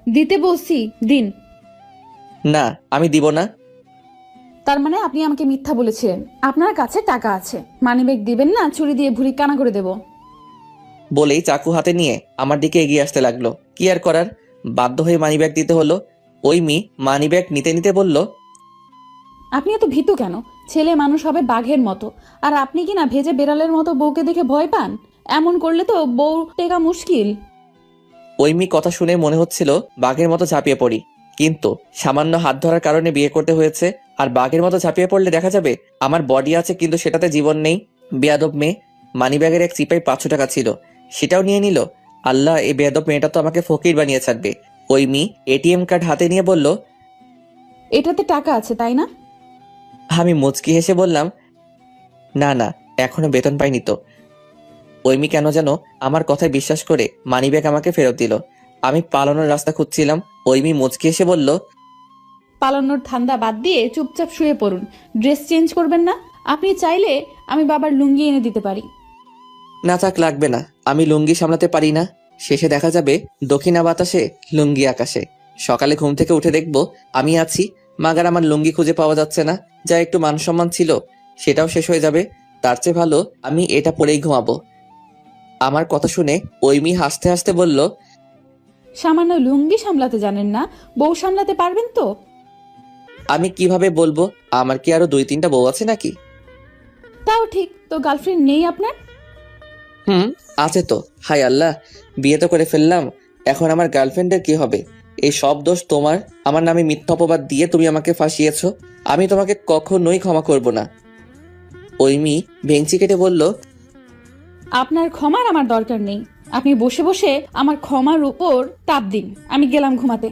দিতে বলছি, দিন। না আমি দিব না। তার মানে আপনি আমাকে মিথ্যা বলেছিলেন আপনার কাছে টাকা আছে। মানিব্যাগ দিবেন না, ছুরি দিয়ে ভুঁড়ি কানা করে দেব। বলেই চাকু হাতে নিয়ে আমার দিকে এগিয়ে আসতে লাগলো। কি আর করার, বাধ্য হয়ে মানিব্যাগ দিতে হলো। ওই মেয়ে মানিব্যাগ নিতে নিতে বলল, আপনি এত ভীতু কেন? ছেলে মানুষ হবে বাঘের মতো, আর আপনি কি না ভেজে বেড়ালের মতো বউকে দেখে ভয় পান? এমন করলে তো বউ টেকা মুশকিল। ওই মেয়ে কথা শুনে মনে হচ্ছিল বাঘের মতো ঝাঁপিয়ে পড়ি, কিন্তু সামান্য হাত ধরার কারণে বিয়ে করতে হয়েছে। আর বাঘের মতো ঝাঁপিয়ে পড়লে দেখা যাবে আমার বডি আছে কিন্তু সেটাতে জীবন নেই। বেয়াদব মেয়ে। মানিব্যাগের এক চিপায় 500 টাকা ছিল, সেটাও নিয়ে নিল। আল্লাহ, এই বেয়াদব মেয়েটা তো আমাকে ফকির বানিয়ে ছাড়বে। ওই মেয়ে এটিএম কার্ড হাতে নিয়ে বলল, এটাতে টাকা আছে তাই না? আমি মুচকি হেসে বললাম, না না, এখনো বেতন পাইনি তো। ওই মেয়ে কেন যেন আমার কথায় বিশ্বাস করে মানিব্যাগ আমাকে ফেরত দিল। আমি পালানোর রাস্তা খুঁজছিলাম। ওই মেয়ে মুচকি হেসে বলল, পালানোর ধান্দা বাদ দিয়ে চুপচাপ শুয়ে পড়ুন। ড্রেস চেঞ্জ করবেন না? আপনি চাইলে আমি বাবার লুঙ্গি এনে দিতে পারি। না থাক, লাগবে না, আমি লুঙ্গি সামলাতে পারি না। শেষে দেখা যাবে দক্ষিণা বাতাসে লুঙ্গি আকাশে। সকালে ঘুম থেকে উঠে দেখবো আমি আছি, মাগার আমার লুঙ্গি খুঁজে পাওয়া যাচ্ছে না। যা একটু মান সম্মান ছিল সেটাও শেষ হয়ে যাবে। তার চেয়ে ভালো আমি এটা পরেই ঘুমাবো। আমার কথা শুনে ওই মেয়ে হাসতে হাসতে বলল, সামান্য লুঙ্গি সামলাতে জানেন না, বউ সামলাতে পারবেন তো? আমি কিভাবে বলবো? আমার কি আরো 2-3টা বউ আছে নাকি? তাও ঠিক, তো গার্লফ্রেন্ড নেই আপনার? আছে তো। হায় আল্লাহ, বিয়ে তো করে ফেললাম, এখন আমার গার্লফ্রেন্ডের কি হবে? এই সব দোষ তোমার। আমার নামে মিথ্যা অপবাদ দিয়ে তুমি আমাকে ফাঁসিয়েছো। আমি তোমাকে কখনোই ক্ষমা করব না। ওই মেয়ে ভেঙচি কেটে বলল, আপনার ক্ষমার আমার দরকার নেই। আপনি বসে বসে আমার ক্ষমার উপর তাপ দিন। আমি গেলাম ঘুমাতে।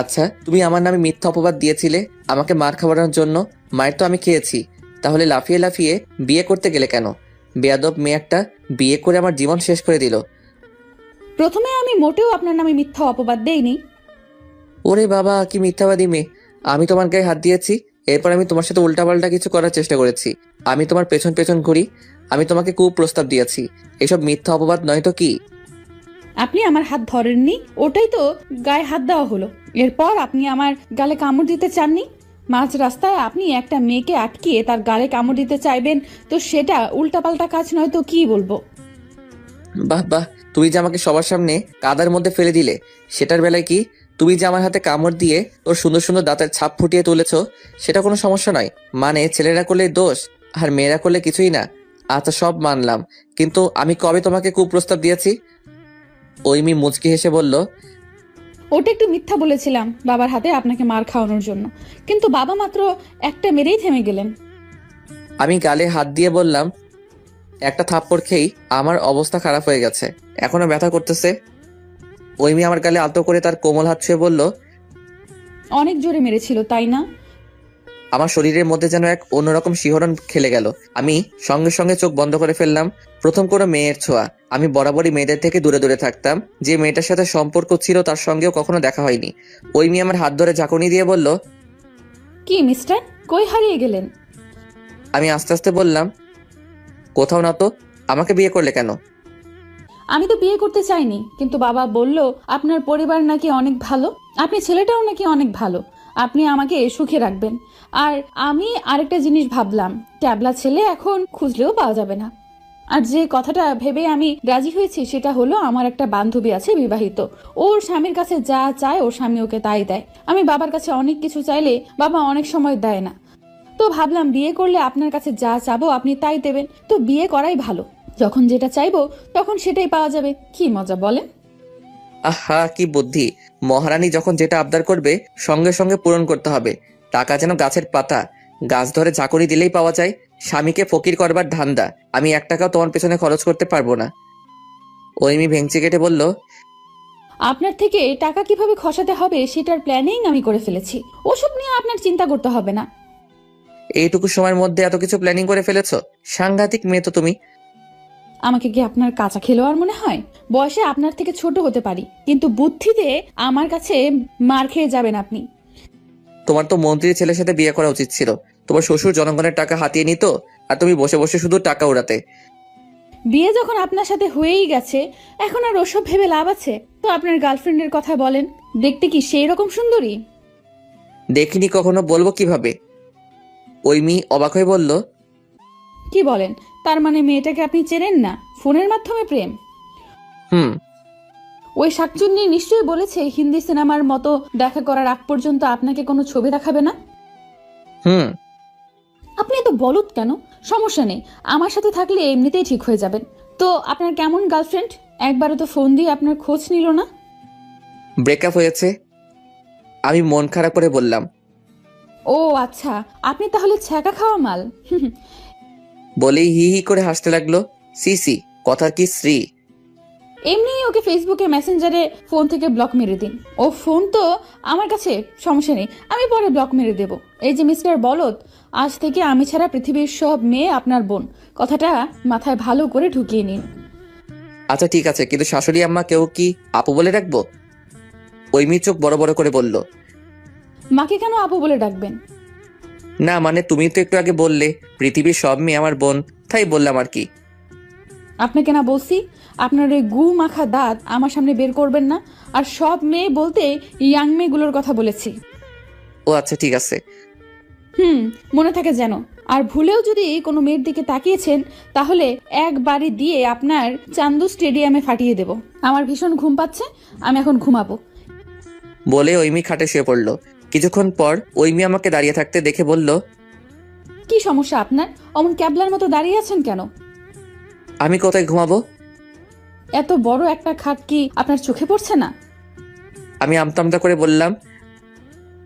আচ্ছা, তুমি আমার নামে মিথ্যা অপবাদ দিয়েছিলে আমাকে মার খাওয়ানোর জন্য। মায়ের তো আমি খেয়েছি, তাহলে লাফিয়ে লাফিয়ে বিয়ে করতে গেলে কেন? বেয়াদব মেয়ে একটা, বিয়ে করে আমার জীবন শেষ করে দিল। প্রথমে আমি মোটেও আপনার নামে মিথ্যা অপবাদ দেইনি। ওরে বাবা, কি মিথ্যাবাদী মেয়ে! আমি তোমার গায়ে হাত দিয়েছি, এরপর আমি তোমার সাথে উল্টাপাল্টা কিছু করার চেষ্টা করেছি। আমি তোমার পেছন পেছন ঘুরি, আমি তোমাকে কুপ্রস্তাব দিয়েছি। এসব মিথ্যা অপবাদ নয় তো কি? আপনি আমার হাত ধরেননি, ওটাই তো গায়ে হাত দেওয়া হলো। এরপর আপনি আমার গালে কামড় দিতে চাননি। মাঝ রাস্তায় আপনি একটা মেয়েকে আটকিয়ে তার গালে কামড় দিতে চাইবেন, তো সেটা উল্টাপাল্টা কাজ নয় তো কি বলবো? বাহ বাহ, তুমি যে আমাকে সবার সামনে কাদার মধ্যে ফেলে দিলে, সেটার বেলায় কি? তুমি যে আমার হাতে কামড় দিয়ে তোর সুন্দর সুন্দর দাঁতের ছাপ ফুটিয়ে তুলেছ, সেটা কোনো সমস্যা নয়। মানে ছেলেরা করলে দোষ আর মেয়েরা করলে কিছুই না। আচ্ছা সব মানলাম, কিন্তু আমি কবে তোমাকে কুপ্রস্তাব দিয়েছি? ওই মেয়ে মুচকি হেসে বলল, ওটা একটু মিথ্যা বলেছিলাম বাবার হাতে আপনাকে মার খাওয়ানোর জন্য, কিন্তু বাবা মাত্র একটা মেরেই থেমে গেলেন। আমি গালে হাত দিয়ে বললাম, একটা থাপ্পড় খেয়েই আমার অবস্থা খারাপ হয়ে গেছে, এখনো ব্যথা করতেছে। ওই মেয়ে আমার গালে আলতো করে তার কোমল হাত ছুঁয়ে বলল, অনেক জোরে মেরেছিল তাই না? আমার শরীরের মধ্যে যেন এক অন্যরকম শিহরণ খেলে গেল। আমি সঙ্গে সঙ্গে চোখ বন্ধ করে ফেললাম। প্রথম কোনো মেয়ের ছোঁয়া। আমি বরাবরই মেয়েদের থেকে দূরে দূরে থাকতাম। যে মেয়েটার সাথে সম্পর্ক ছিল তার সঙ্গেও কখনো দেখা হয়নি। ওই মেয়ে আমার হাত ধরে ঝাঁকুনি দিয়ে বলল, কি মিস্টার, কই হারিয়ে গেলেন? আমি আস্তে আস্তে বললাম, কোথাও না তো। আমাকে বিয়ে করলে কেন? আমি তো বিয়ে করতে চাইনি, কিন্তু বাবা বলল আপনার পরিবার নাকি অনেক ভালো, আপনি ছেলেটাও নাকি অনেক ভালো, আপনি আমাকে সুখে রাখবেন। আর আমি আরেকটা জিনিস ভাবলাম, ট্যাবলা ছেলে এখন খুঁজলেও পাওয়া যাবে না। আর যে কথাটা ভেবে আমি রাজি হয়েছি সেটা হলো, আমার একটা বান্ধবী আছে বিবাহিত, ওর স্বামীর কাছে যা চায় ওর স্বামী ওকে তাই দেয়। আমি বাবার কাছে অনেক কিছু চাইলে বাবা অনেক সময় দেয় না, তো ভাবলাম বিয়ে করলে আপনার কাছে যা চাবো আপনি তাই দেবেন, তো বিয়ে করাই ভালো। যখন যেটা চাইবো তখন সেটাই পাওয়া যাবে, কি মজা বলেন? আহা, কি বুদ্ধি! মহারানী যখন যেটা আবদার করবে সঙ্গে সঙ্গে পূরণ করতে হবে। টাকা যেন গাছের পাতা, গাছ ধরে ঝাঁকুনি দিলেই পাওয়া যায়। স্বামীকে ফকির করবার ধান্দা। আমি 1 টাকাও তোমার পেছনে খরচ করতে পারবো না। ঐমি ভেঙচি কেটে বলল, আপনার থেকে টাকা কিভাবে খসাতে হবে সেটার প্ল্যানিং আমি করে ফেলেছি, ওসব নিয়ে আপনার চিন্তা করতে হবে না। এইটুকু সময়ের মধ্যে এত কিছু প্ল্যানিং করে ফেলেছো? সাংঘাতিক মেয়ে তো তুমি। আমাকে কি আপনার কাঁচা খেলোয়াড় মনে হয়? বয়সে আপনার থেকে ছোট হতে পারি, কিন্তু বুদ্ধিতে আমার কাছে মার খেয়ে যাবেন আপনি। তোমার তো মন্ত্রীর ছেলের সাথে বিয়ে করা উচিত ছিল। তোমার শ্বশুর জনগণের টাকা হাতিয়ে নিত, আর তুমি বসে বসে শুধু টাকা উড়াতে। বিয়ে যখন আপনার সাথে হয়েই গেছে, এখন আর ওসব ভেবে লাভ আছে? তো আপনার গার্লফ্রেন্ডের কথা বলেন, দেখতে কি সেই রকম সুন্দরী? দেখিনি কখনো, বলবো কিভাবে? ঐমি অবাক হয়ে বলল, কি বলেন? তার মানে মেয়েটাকে আপনি চেনেন না, ফোনের মাধ্যমে প্রেম? হুম। ওই শাকচুন্নি নিশ্চয়ই বলেছে হিন্দি সিনেমার মতো দেখা করার আগ পর্যন্ত আপনাকে কোনো ছবি দেখাবে না। হুম। আপনি এত বলদ কেন? সমস্যা নেই, আমার সাথে থাকলে এমনিতেই ঠিক হয়ে যাবেন। তো আপনার কেমন গার্লফ্রেন্ড? একবারও তো ফোন দিয়ে আপনার খোঁজ নিল না। ব্রেকআপ হয়েছে, আমি মন খারাপ করে বললাম। ও আচ্ছা, আপনি তাহলে ছ্যাঁকা খাওয়া মাল। বলেই হি হি করে হাসতে লাগলো। সি কথা কি শ্রী! এমনি ওকে ফেসবুকে মেসেঞ্জারে ফোন থেকে ব্লক মেরে দিন। ও ফোন তো আমার কাছে, সমস্যা নেই, আমি পরে ব্লক মেরে দেব। এই যে মিস্টার বলদ, আজ থেকে আমি ছাড়া পৃথিবীর সব মেয়ে আপনার বোন, কথাটা মাথায় ভালো করে ঢুকিয়ে নিন। আচ্ছা ঠিক আছে, কিন্তু শাশুড়ি আম্মা কেউ কি আপু বলে রাখবো? ঐমি চোখ বড় বড় করে বলল, মাকে কেন আপু বলে ডাকবেন? না মানে তুমি তো একটু আগে বললে পৃথিবীর সব মেয়ে আমার বোন, তাই বললাম আর কি। আপনাকে না বলছি আপনার ওই গু মাখা দাঁত আমার সামনে বের করবেন না। আর সব মেয়ে বলতে ইয়াং মেয়েগুলোর কথা বলেছি। ও আচ্ছা ঠিক আছে। মনে থাকে যেন। আর ভুলেও যদি কোনো মেয়ের দিকে তাকিয়েছেন তাহলে এক বাড়ি দিয়ে আপনার চান্দু স্টেডিয়ামে ফাটিয়ে দেব। আমার ভীষণ ঘুম পাচ্ছে, আমি এখন ঘুমাবো। বলে ঐমি খাটে শুয়ে পড়লো। কিছুক্ষণ পর ঐমি আমাকে দাঁড়িয়ে থাকতে দেখে বলল, কি সমস্যা আপনার? অমন ক্যাবলার মতো দাঁড়িয়ে আছেন কেন? আমি কোথায় ঘুমাবো? এত বড় একটা খাট কি আপনার চোখে পড়ছে না? আমি আমতামতা করে বললাম,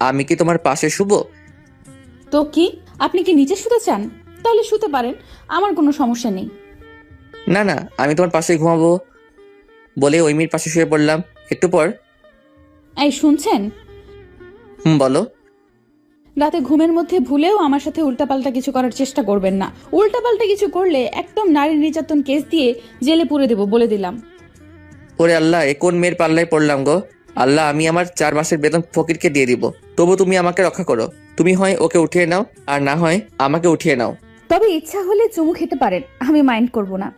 আমি কি তোমার পাশে শুবো? তো কি, আপনি কি নিচে শুতে চান? তাহলে শুতে পারেন, আমার কোনো সমস্যা নেই। না না, আমি তোমার পাশে ঘুমাবো। বলে ঐমির পাশে শুয়ে পড়লাম। একটু পর, এই শুনছেন? বলো। রাতে ঘুমের মধ্যে ভুলেও আমার সাথে উল্টাপাল্টা কিছু করার চেষ্টা করবেন না। উল্টাপাল্টা কিছু করলে একদম নারী নির্যাতন কেস দিয়ে জেলে পুরে দেব, বলে দিলাম। ওরে আল্লাহ, এ কোন মেয়ের পাল্লায় পড়লাম গো! আল্লাহ, আমি আমার 4 মাসের বেতন ফকিরকে দিয়ে দিব, তবু তুমি আমাকে রক্ষা করো। তুমি হয় ওকে উঠিয়ে নাও, আর না হয় আমাকে উঠিয়ে নাও। তবে ইচ্ছা হলে চুমু খেতে পারেন, আমি মাইন্ড করব না।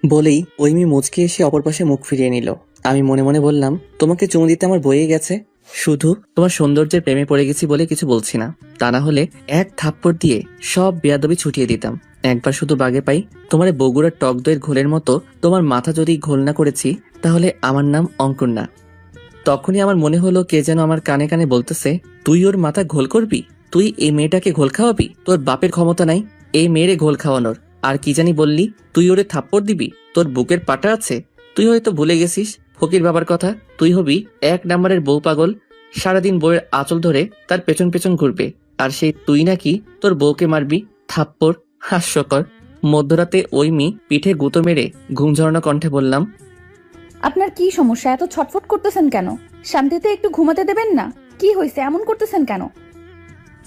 বলেই ঐমি মুচকে এসে অপর পাশে মুখ ফিরিয়ে নিল। আমি মনে মনে বললাম, তোমাকে চুমু দিতে আমার বয়ে গেছে। শুধু তোমার সৌন্দর্যের প্রেমে পড়ে গেছি বলে কিছু বলছি না, তা না হলে এক থাপ্পড় দিয়ে সব বেয়াদবি ছুটিয়ে দিতাম। একবার শুধু বাগে পাই, তোমার বগুড়ার টক দইয়ের ঘোলের মতো তোমার মাথা যদি ঘোল না করেছি, তাহলে আমার নাম অঙ্কুর না। তখনই আমার মনে হলো কে যেন আমার কানে কানে বলতেছে, তুই ওর মাথা ঘোল করবি? তুই এই মেয়েটাকে ঘোল খাওয়াবি? তোর বাপের ক্ষমতা নাই এই মেয়েরে ঘোল খাওয়ানোর। আর কি জানি বললি, তুই ওরে থাপ্পড় দিবি? তোর বুকের পাটা আছে? তুই হয়তো ভুলে গেছিস ফকির বাবার কথা। তুই হবি 1 নম্বরের বউ পাগল, সারাদিন বউয়ের আঁচল ধরে তার পেছন পেছন ঘুরবে, আর সেই তুই নাকি তোর বউকে মারবি। থাপ্পড়! হাস্যকর। মধ্যরাতে ঐমি পিঠে গুঁতো মেরে ঘুম ঝরানো কণ্ঠে বললাম, আপনার কি সমস্যা? এত ছটফট করতেছেন কেন? শান্তিতে একটু ঘুমাতে দেবেন না? কি হয়েছে, এমন করতেছেন কেন?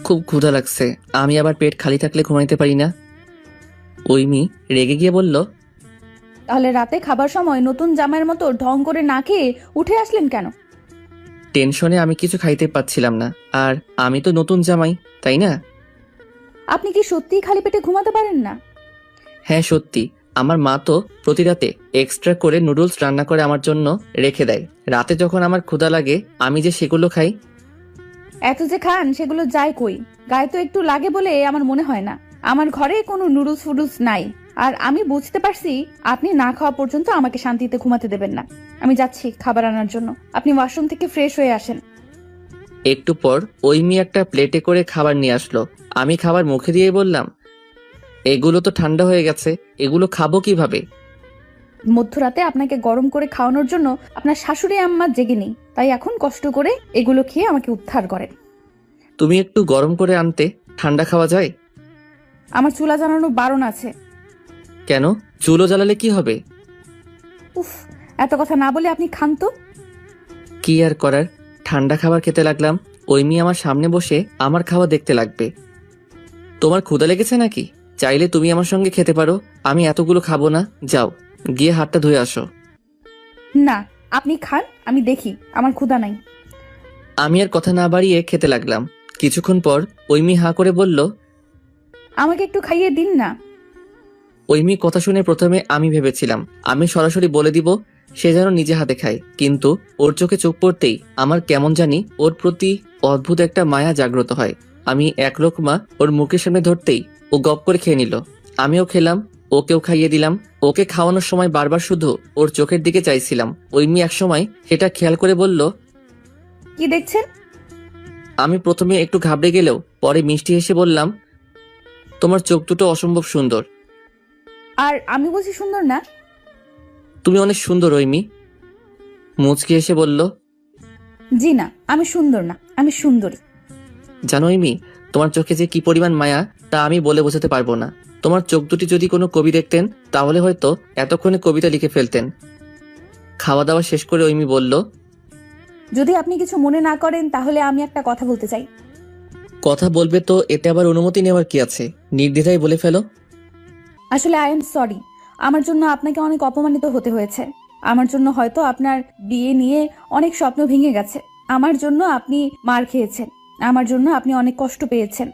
খুব ক্ষুধা লাগছে, আমি আবার পেট খালি থাকলে ঘুমাইতে পারি না। ঐমি রেগে গিয়ে বলল, তাহলে রাতে খাবার সময় নতুন জামাইয়ের মতো ঢং করে না খেয়ে উঠে আসলেন কেন? টেনশনে আমি কিছু খাইতে পাচ্ছিলাম না, আর আমি তো নতুন জামাই, তাই না? আপনি কি সত্যিই খালি পেটে ঘুমাতে পারেন না? হ্যাঁ সত্যি, আমার মা তো প্রতি রাতে এক্সট্রা করে নুডলস রান্না করে আমার জন্য রেখে দেয়। রাতে যখন আমার ক্ষুধা লাগে আমি যে সেগুলো খাই। এত যে খান সেগুলো যায় কই? গায়ে তো একটু লাগে বলে আমার মনে হয় না। আমার ঘরে কোনো নুডলস ফুডলস নাই। আর আমি বুঝতে পারছি আপনি না খাওয়া পর্যন্ত আমাকে শান্তিতে ঘুমাতে দেবেন না। আমি যাচ্ছি খাবার আনার জন্য। আপনি ওয়াশরুম থেকে ফ্রেশ হয়ে আসেন। একটু পর ওই মেয়ে একটা প্লেটে করে খাবার নিয়ে আসলো। আমি খাবার মুখে দিয়ে বললাম, এগুলো তো ঠান্ডা হয়ে গেছে, এগুলো খাবো কিভাবে? মধ্যরাতে আপনাকে গরম করে খাওয়ানোর জন্য আপনার শাশুড়ি আম্মা জেগে নেই, তাই এখন কষ্ট করে এগুলো খেয়ে আমাকে উদ্ধার করেন। তুমি একটু গরম করে আনতে, ঠান্ডা খাওয়া যায়? আমার চুলা জ্বালানো বারণ আছে। কেন? চুলো জ্বালালে কি হবে? উফ, এত কথা না বলে আপনি খান তো। কি আর করার, ঠান্ডা খাবার খেতে লাগলাম। ওই মেয়ে আমার সামনে বসে আমার খাওয়া দেখতে লাগবে। তোমার ক্ষুধা লেগেছে নাকি? চাইলে তুমি আমার সঙ্গে খেতে পারো, আমি এতগুলো খাবো না। যাও গিয়ে হাতটা ধুয়ে আসো। না, আপনি খান, আমি দেখি। আমার ক্ষুধা নাই। আমি আর কথা না বাড়িয়ে খেতে লাগলাম। কিছুক্ষণ পর ওই মেয়ে হাঁ করে বলল, আমাকে একটু খাইয়ে দিন না। ওই মেয়ে কথা শুনে প্রথমে আমি ভেবেছিলাম আমি সরাসরি বলে দিব সে যেন নিজে হাতে খায়, কিন্তু ওর চোখে চোখ পড়তেই আমার কেমন জানি ওর প্রতি অদ্ভুত একটা মায়া জাগ্রত হয়। আমি এক লোকমা ওর মুখের সামনে ধরতেই ও গপ করে খেয়ে নিল। আমিও খেলাম, ওকেও খাইয়ে দিলাম। ওকে খাওয়ানোর সময় বারবার শুধু ওর চোখের দিকে চাইছিলাম। ওই মেয়ে এক সময় সেটা খেয়াল করে বলল, কি দেখছেন? আমি প্রথমে একটু ঘাবড়ে গেলেও পরে মিষ্টি হেসে বললাম, তোমার চোখ দুটো অসম্ভব সুন্দর। আর আমি বলছি সুন্দর না? তুমি অনেক সুন্দর। ওই মেয়ে মুচকি এসে বলল, জি না, আমি সুন্দর না, আমি সুন্দরী। জানো ইমি, তোমার চোখে যে কি পরিমাণ মায়া তা আমি বলে বোঝাতে পারবো না। তোমার চোখ দুটি যদি কোনো কবি দেখতেন তাহলে হয়তো এতক্ষণে কবিতা লিখে ফেলতেন। খাওয়া দাওয়া শেষ করে ওইমি বলল, যদি আপনি কিছু মনে না করেন তাহলে আমি একটা কথা বলতে চাই। কথা বলবে তো এতে আবার অনুমতি নেওয়ার কি আছে? নির্দ্বিধায় বলে ফেলো। আসলে আই এম সরি, আমার জন্য আপনাকে অনেক অপমানিত হতে হয়েছে। আমার জন্য হয়তো আপনার বিয়ে নিয়ে অনেক স্বপ্ন ভেঙে গেছে। আমার জন্য আপনি মার খেয়েছেন। আমার জন্য আপনি অনেক কষ্ট পেয়েছেন।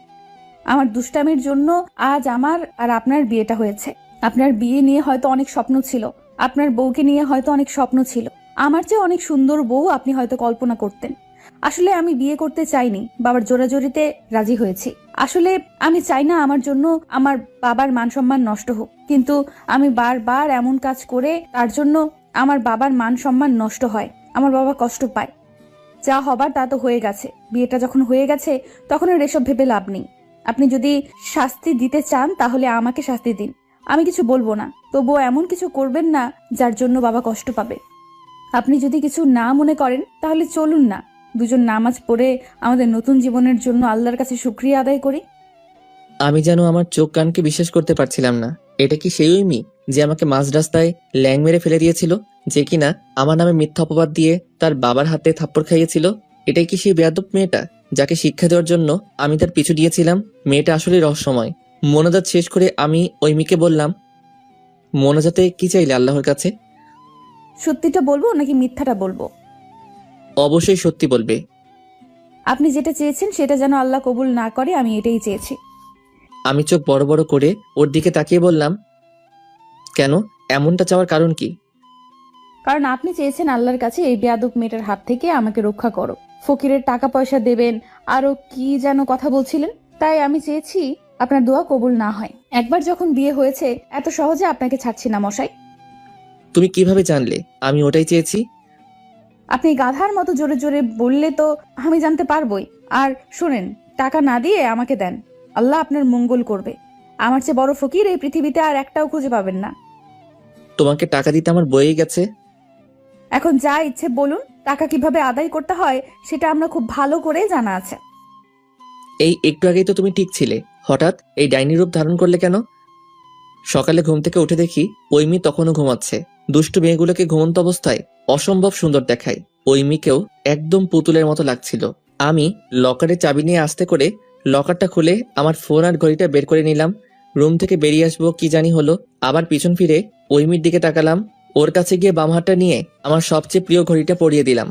আমার দুষ্টামির জন্য আজ আমার আর আপনার বিয়েটা হয়েছে। আপনার বিয়ে নিয়ে হয়তো অনেক স্বপ্ন ছিল, আপনার বউকে নিয়ে হয়তো অনেক স্বপ্ন ছিল। আমার চেয়ে অনেক সুন্দর বউ আপনি হয়তো কল্পনা করতেন। আসলে আমি বিয়ে করতে চাইনি, বাবার জোরাজোরিতে রাজি হয়েছি। আসলে আমি চাই না আমার জন্য আমার বাবার মান সম্মান নষ্ট হোক, কিন্তু আমি বারবার এমন কাজ করে তার জন্য আমার বাবার মান সম্মান নষ্ট হয়, আমার বাবা কষ্ট পায়। যা হবার তা তো হয়ে গেছে। বিয়েটা যখন হয়ে গেছে তখন আর এসব ভেবে লাভ নেই। আপনি যদি শাস্তি দিতে চান তাহলে আমাকে শাস্তি দিন, আমি কিছু বলবো না। তবুও এমন কিছু করবেন না যার জন্য বাবা কষ্ট পাবে। আপনি যদি কিছু না মনে করেন তাহলে চলুন না, দুজন নামাজ পড়ে আমাদের নতুন জীবনের জন্য আল্লাহর কাছে শুকরিয়া আদায় করি। আমি যেন আমার চোখ কানকে বিশ্বাস করতে পারছিলাম না। এটা কি সেই ওই মেয়ে যে আমাকে মাঝ রাস্তায় ল্যাং মেরে ফেলে দিয়েছিল, যে কিনা আমার নামে মিথ্যা অপবাদ দিয়ে তার বাবার হাতে থাপ্পড় খাইয়েছিল? এটাই কি সেই বেয়াদব মেয়েটা যাকে শিক্ষা দেওয়ার জন্য আমি তার পিছু দিয়েছিলাম? মেয়েটা আসলে রহস্যময়। মোনাজাত শেষ করে আমি ওই মেয়েকে বললাম, মোনাজাতে কি চাইলে আল্লাহর কাছে? সত্যিটা বলবো নাকি মিথ্যাটা বলবো? অবশ্যই সত্যি বলবে। আপনি যেটা চেয়েছেন সেটা যেন আল্লাহ কবুল না করে, আমি এটাই চেয়েছি। আমি চোখ বড় বড় করে ওর দিকে তাকিয়ে বললাম, কেন? এমনটা চাওয়ার কারণ কি? কারণ আপনি চেয়েছেন আল্লাহর কাছে এই বেয়াদব মেয়েটার হাত থেকে আমাকে রক্ষা করো। ফকিরের টাকা পয়সা দেবেন, আরো কি যেন কথা বলছিলেন। তাই আমি চেয়েছি আপনার দোয়া কবুল না হয়। একবার যখন বিয়ে হয়েছে এত সহজে আপনাকে ছাড়ছি না মশাই। তুমি কিভাবে জানলে আমি ওটাই চেয়েছি? আপনি গাধার মতো জোরে জোরে বললে তো আমি জানতে পারবোই। আর শুনেন, টাকা না দিয়ে আমাকে দেন, আল্লাহ আপনার মঙ্গল করবে। আমার চেয়ে বড় ফকির এই পৃথিবীতে আর একটাও খুঁজে পাবেন না। তোমাকে টাকা দিতে আমার বয়ে গেছে। এখন যা ইচ্ছে বলুন, টাকা কিভাবে আদায় করতে হয় সেটা আমরা খুব ভালো করে জানা আছে। এই একটু আগেই তো তুমি ঠিক ছিলে, হঠাৎ এই ডাইনি রূপ ধারণ করলে কেন? সকালে ঘুম থেকে উঠে দেখি ওই মেয়ে তখনও ঘুমাচ্ছে। দুষ্টু মেয়েগুলোকে ঘুমন্ত অবস্থায় অসম্ভব সুন্দর দেখায়। ওই মেয়েকেও একদম পুতুলের মতো লাগছিল। আমি লকারে চাবি নিয়ে আস্তে করে লকারটা খুলে আমার ফোন আর ঘড়িটা বের করে নিলাম। রুম থেকে বেরিয়ে আসবো কি জানি হলো, আবার পিছন ফিরে ওই মেয়ের দিকে তাকালাম। ওর কাছে গিয়ে বাম হাতটা নিয়ে আমার সবচেয়ে প্রিয় ঘড়িটা পরিয়ে দিলাম।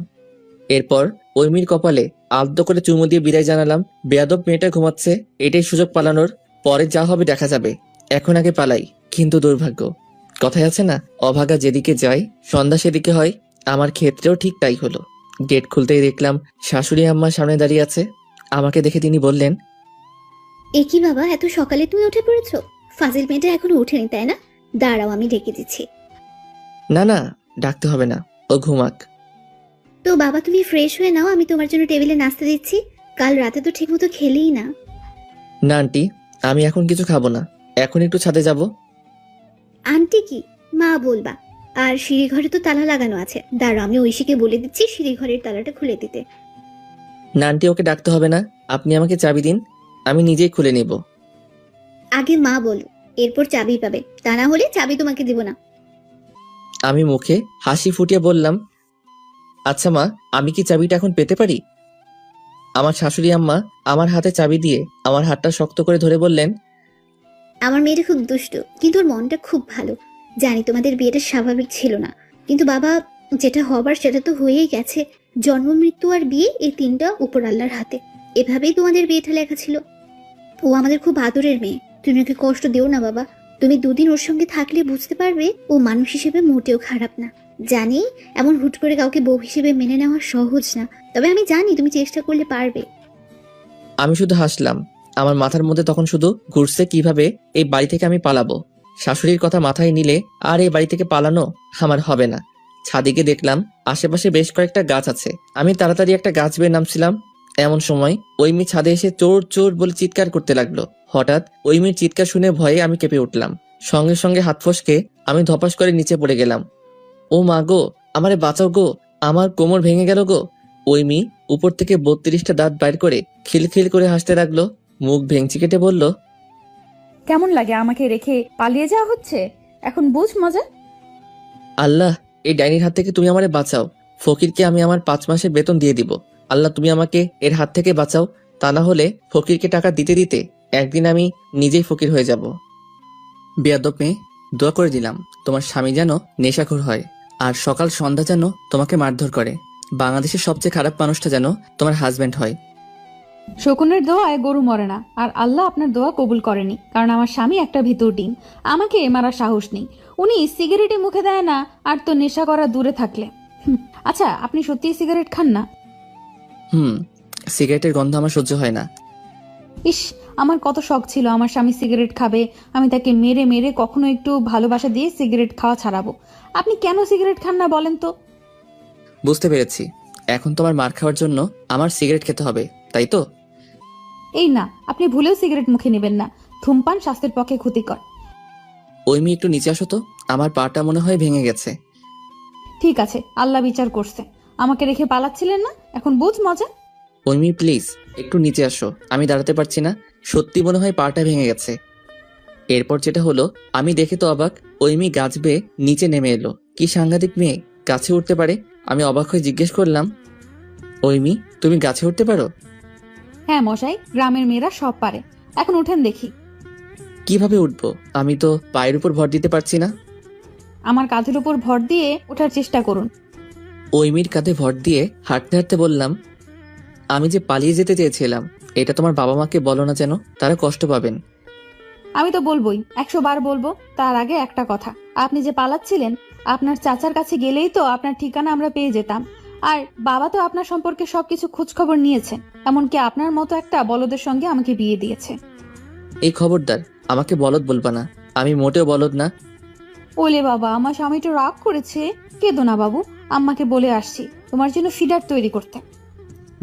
এরপর ওই মেয়ের কপালে আলতো করে চুমু দিয়ে বিদায় জানালাম। বেয়াদব মেয়েটা ঘুমাচ্ছে, এটাই সুযোগ পালানোর। পরে যা হবে দেখা যাবে, এখন আগে পালাই। কিন্তু দুর্ভাগ্য, কথায় আছে না, অভাগা যেদিকে যায় সন্ধ্যা সেদিকে হয়। আমার ক্ষেত্রেও ঠিক তাই হলো। গেট খুলতেই দেখলাম শাশুড়ি আম্মা সামনে দাঁড়িয়ে আছে। আমাকে দেখে তিনি বললেন, এ কি বাবা, এত সকালে তুমি উঠে পড়েছো? ফাজিল মেয়েটা এখনো ওঠেনি তাই না? দাঁড়াও, আমি ডেকে দিচ্ছি। না না, ডাকতে হবে না, ও ঘুমাক। তো বাবা, তুমি ফ্রেশ হয়ে নাও, আমি তোমার জন্য টেবিলে নাস্তা দিচ্ছি। কাল রাতে তো ঠিকমতো খেলেই না। না আন্টি, আমি এখন কিছু খাবো না, এখন একটু ছাদে যাব। আন্টি কি? মা বলবা। আর সিঁড়ি ঘরে তো তালা লাগানো আছে, দাঁড়াও আমি ঐশীকে বলে দিচ্ছি সিঁড়ি ঘরের তালাটা খুলে দিতে। না আন্টি, ওকে ডাকতে হবে না, আপনি আমাকে চাবি দিন, আমি নিজেই খুলে নেব। আগে মা বলো, এরপর চাবি পাবে, তা না হলে চাবি তোমাকে দিব না। আমি মুখে হাসি ফুটিয়ে বললাম, আচ্ছা মা, আমি কি চাবিটা এখন পেতে পারি? আমার শাশুড়ি আম্মা আমার হাতে চাবি দিয়ে আমার হাতটা শক্ত করে ধরে বললেন, আমার মেয়েটা খুব দুষ্ট, কিন্তু ওর মনটা খুব ভালো। জানি তোমাদের বিয়েটা স্বাভাবিক ছিল না, কিন্তু বাবা, যেটা হবার সেটা তো হয়েই গেছে। জন্ম, মৃত্যু আর বিয়ে, এই তিনটা উপর আল্লাহর হাতে। এভাবেই তোমাদের বিয়েটা লেখা ছিল। ও আমাদের খুব আদরের মেয়ে, তুমি ওকে কষ্ট দিও না বাবা। তুমি দুদিন ওর সঙ্গে থাকলে বুঝতে পারবে ও মানুষ হিসেবে মোটেও খারাপ না। জানি এমন হুট করে কাউকে বউ হিসেবে মেনে নেওয়া সহজ না, তবে আমি জানি তুমি চেষ্টা করলে পারবে। আমি শুধু হাসলাম। আমার মাথার মধ্যে তখন শুধু ঘুরছে কিভাবে এই বাড়ি থেকে আমি পালাবো। শাশুড়ির কথা মাথায় নিলে আর এই বাড়ি থেকে পালানো আমার হবে না। ছাদিকে দেখলাম আশেপাশে বেশ কয়েকটা গাছ আছে। আমি তাড়াতাড়ি একটা গাছ বেয়ে নামছিলাম, এমন সময় ঐমি ছাদে এসে চোর চোর বলে চিৎকার করতে লাগলো। হঠাৎ ঐমির চিৎকার শুনে ভয়ে আমি কেঁপে উঠলাম। সঙ্গে সঙ্গে হাত ফসকে আমি ধপাস করে নিচে পড়ে গেলাম। ও মা গো, আমারে বাঁচাও গো, আমার কোমর ভেঙে গেল গো। ঐমি উপর থেকে 32টা দাঁত বাইর করে খিলখিল করে হাসতে লাগলো। মুখ ভেঙচি কেটে বলল, কেমন লাগে আমাকে রেখে পালিয়ে যাওয়া হচ্ছে? এখন বুঝ মজা। আল্লাহ, এই ডাইনির হাত থেকে তুমি আমারে বাঁচাও। ফকিরকে আমি আমার 5 মাসের বেতন দিয়ে দিব। আল্লাহ, তুমি আমাকে এর হাত থেকে বাঁচাও, তা না হলে ফকিরকে টাকা দিতে দিতে একদিন আমি নিজেই ফকির হয়ে যাব। বেয়াদব মেয়ে, দোয়া করে দিলাম তোমার স্বামী যেন নেশাখোর হয়, আর সকাল সন্ধ্যা যেন তোমাকে মারধর করে। বাংলাদেশের সবচেয়ে খারাপ মানুষটা যেন তোমার হাজবেন্ড হয়। শকুনের দোয়ায় গরু মরে না, আর আল্লাহ আপনার দোয়া কবুল করেনি, কারণ আমার স্বামী একটা ভিতর ডিম। আমাকে মারার সাহস নেই। উনি সিগারেটে মুখে দেয় না, আর তো নেশা করা দূরে থাকলে। আচ্ছা, আপনি সত্যিই সিগারেট খান না? সিগারেটের গন্ধ আমার সহ্য হয় না। ইস, আমার কত শখ ছিল আমার স্বামী সিগারেট খাবে, আমি তাকে মেরে মেরে কখনো একটু ভালোবাসা দিয়ে সিগারেট খাওয়া ছাড়াবো। আপনি কেন সিগারেট খান না বলেন তো? বুঝতে পেরেছি, এখন তোমার মার খাওয়ার জন্য আমার সিগারেট খেতে হবে, তাই তো? এই না, আপনি ভুলেও সিগারেট মুখে নেবেন না। ধূমপান স্বাস্থ্যের পক্ষে ক্ষতিকর। ঐমি একটু নিচে আসো তো, আমার পাটা মনে হয় ভেঙে গেছে। ঠিক আছে, আল্লাহ বিচার করছে। আমাকে রেখে পালাচ্ছিলেন না, এখন বুঝ মজা। ঐমি প্লিজ একটু নিচে আসো, আমি দাঁড়াতে পারছি না, সত্যি মনে হয় পাটা ভেঙে গেছে। এরপর যেটা হলো আমি দেখে তো অবাক, ঐমি গাছ বেয়ে নিচে নেমে এলো। কি সাংঘাতিক মেয়ে, গাছে উঠতে পারে। আমি অবাক হয়ে জিজ্ঞেস করলাম, ঐমি তুমি গাছে উঠতে পারো? হ্যাঁ মশাই, গ্রামের মেয়েরা সব পারে। এখন উঠেন দেখি। কিভাবে উঠবো? আমি তো পায়ের উপর ভর দিতে পারছি না। আমার কাঁধের উপর ভর দিয়ে ওঠার চেষ্টা করুন। ঐমির কাঁধে ভর দিয়ে হাঁটতে হাঁটতে বললাম, আমি যে পালিয়ে যেতে চেয়েছিলাম, এটা তোমার বাবা মাকে বলো না, যেন তারা কষ্ট পাবেন। আমি তো বলবোই, 100 বার বলবো। তার আগে একটা কথা, আপনি যে পালাচ্ছিলেন, আপনার চাচার কাছে গেলেই তো আপনার ঠিকানা আমরা পেয়ে যেতাম। আর বাবা তো আপনার সম্পর্কে সবকিছু খোঁজখবর নিয়েছেন, এমনকি আপনার মতো একটা বলদের সঙ্গে আমাকে বিয়ে দিয়েছে। এই খবরদার, আমাকে বলদ বলবা না, আমি মোটেও বলদ না। ওলে বাবা, আমার স্বামীটা রাগ করেছে। কেঁদো না বাবু, আম্মাকে বলে আসছি তোমার জন্য ফিডার তৈরি করতে।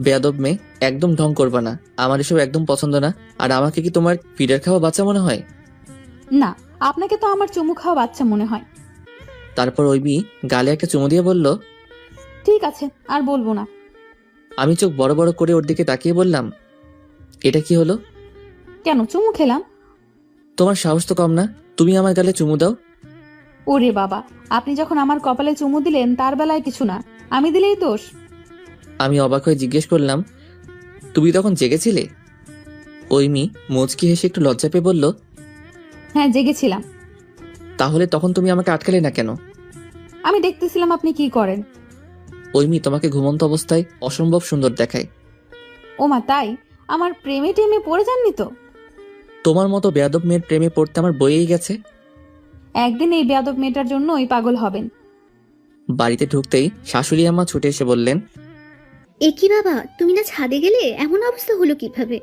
বেয়াদব মেয়ে, একদম ঢং করবা না, আমার এসব একদম পছন্দ না। আর আমাকে কি তোমার ফিডার খাওয়া বাচ্চা মনে হয়? না, আপনাকে তো আমার চুমু খাওয়া বাচ্চা মনে হয়। তারপর ঐমি গালে একটা চুমু দিয়ে বলল, ঠিক আছে, আর বলবো না। আমি চোখ বড় বড় করে ওর দিকে তাকিয়ে বললাম, এটা কি হলো? কেন চুমু খেলাম? তোমার সাহস তো কম না, তুমি আমার গালে চুমু দাও। ওরে বাবা, আপনি যখন আমার কপালে চুমু দিলেন তার বেলায় কিছু না, আমি দিলেই দোষ। আমি অবাক হয়ে জিজ্ঞেস করলাম, তুমি তখন জেগেছিলে? ঐমি মুচকি হেসে একটু লজ্জা পেয়ে বলল, হ্যাঁ জেগেছিলাম। তাহলে তখন তুমি আমাকে আটকালে না কেন? আমি দেখতেছিলাম আপনি কি করেন। ঐমি তোমাকে ঘুমন্ত অবস্থায় অসম্ভব সুন্দর দেখায়। ওমা তাই? আমার প্রেমে টেমে পড়ে যাননি তো? তোমার মতো বেয়াদব মেয়ের প্রেমে পড়তে আমার বইয়েই গেছে। একদিন এই বেয়াদব মেয়েটার জন্যই পাগল হবেন। বাড়িতে ঢুকতেই শাশুড়ি আম্মা ছুটে এসে বললেন, এ কি বাবা, তুমি না ছাদে গেলে? এমন অবস্থা হলো কিভাবে?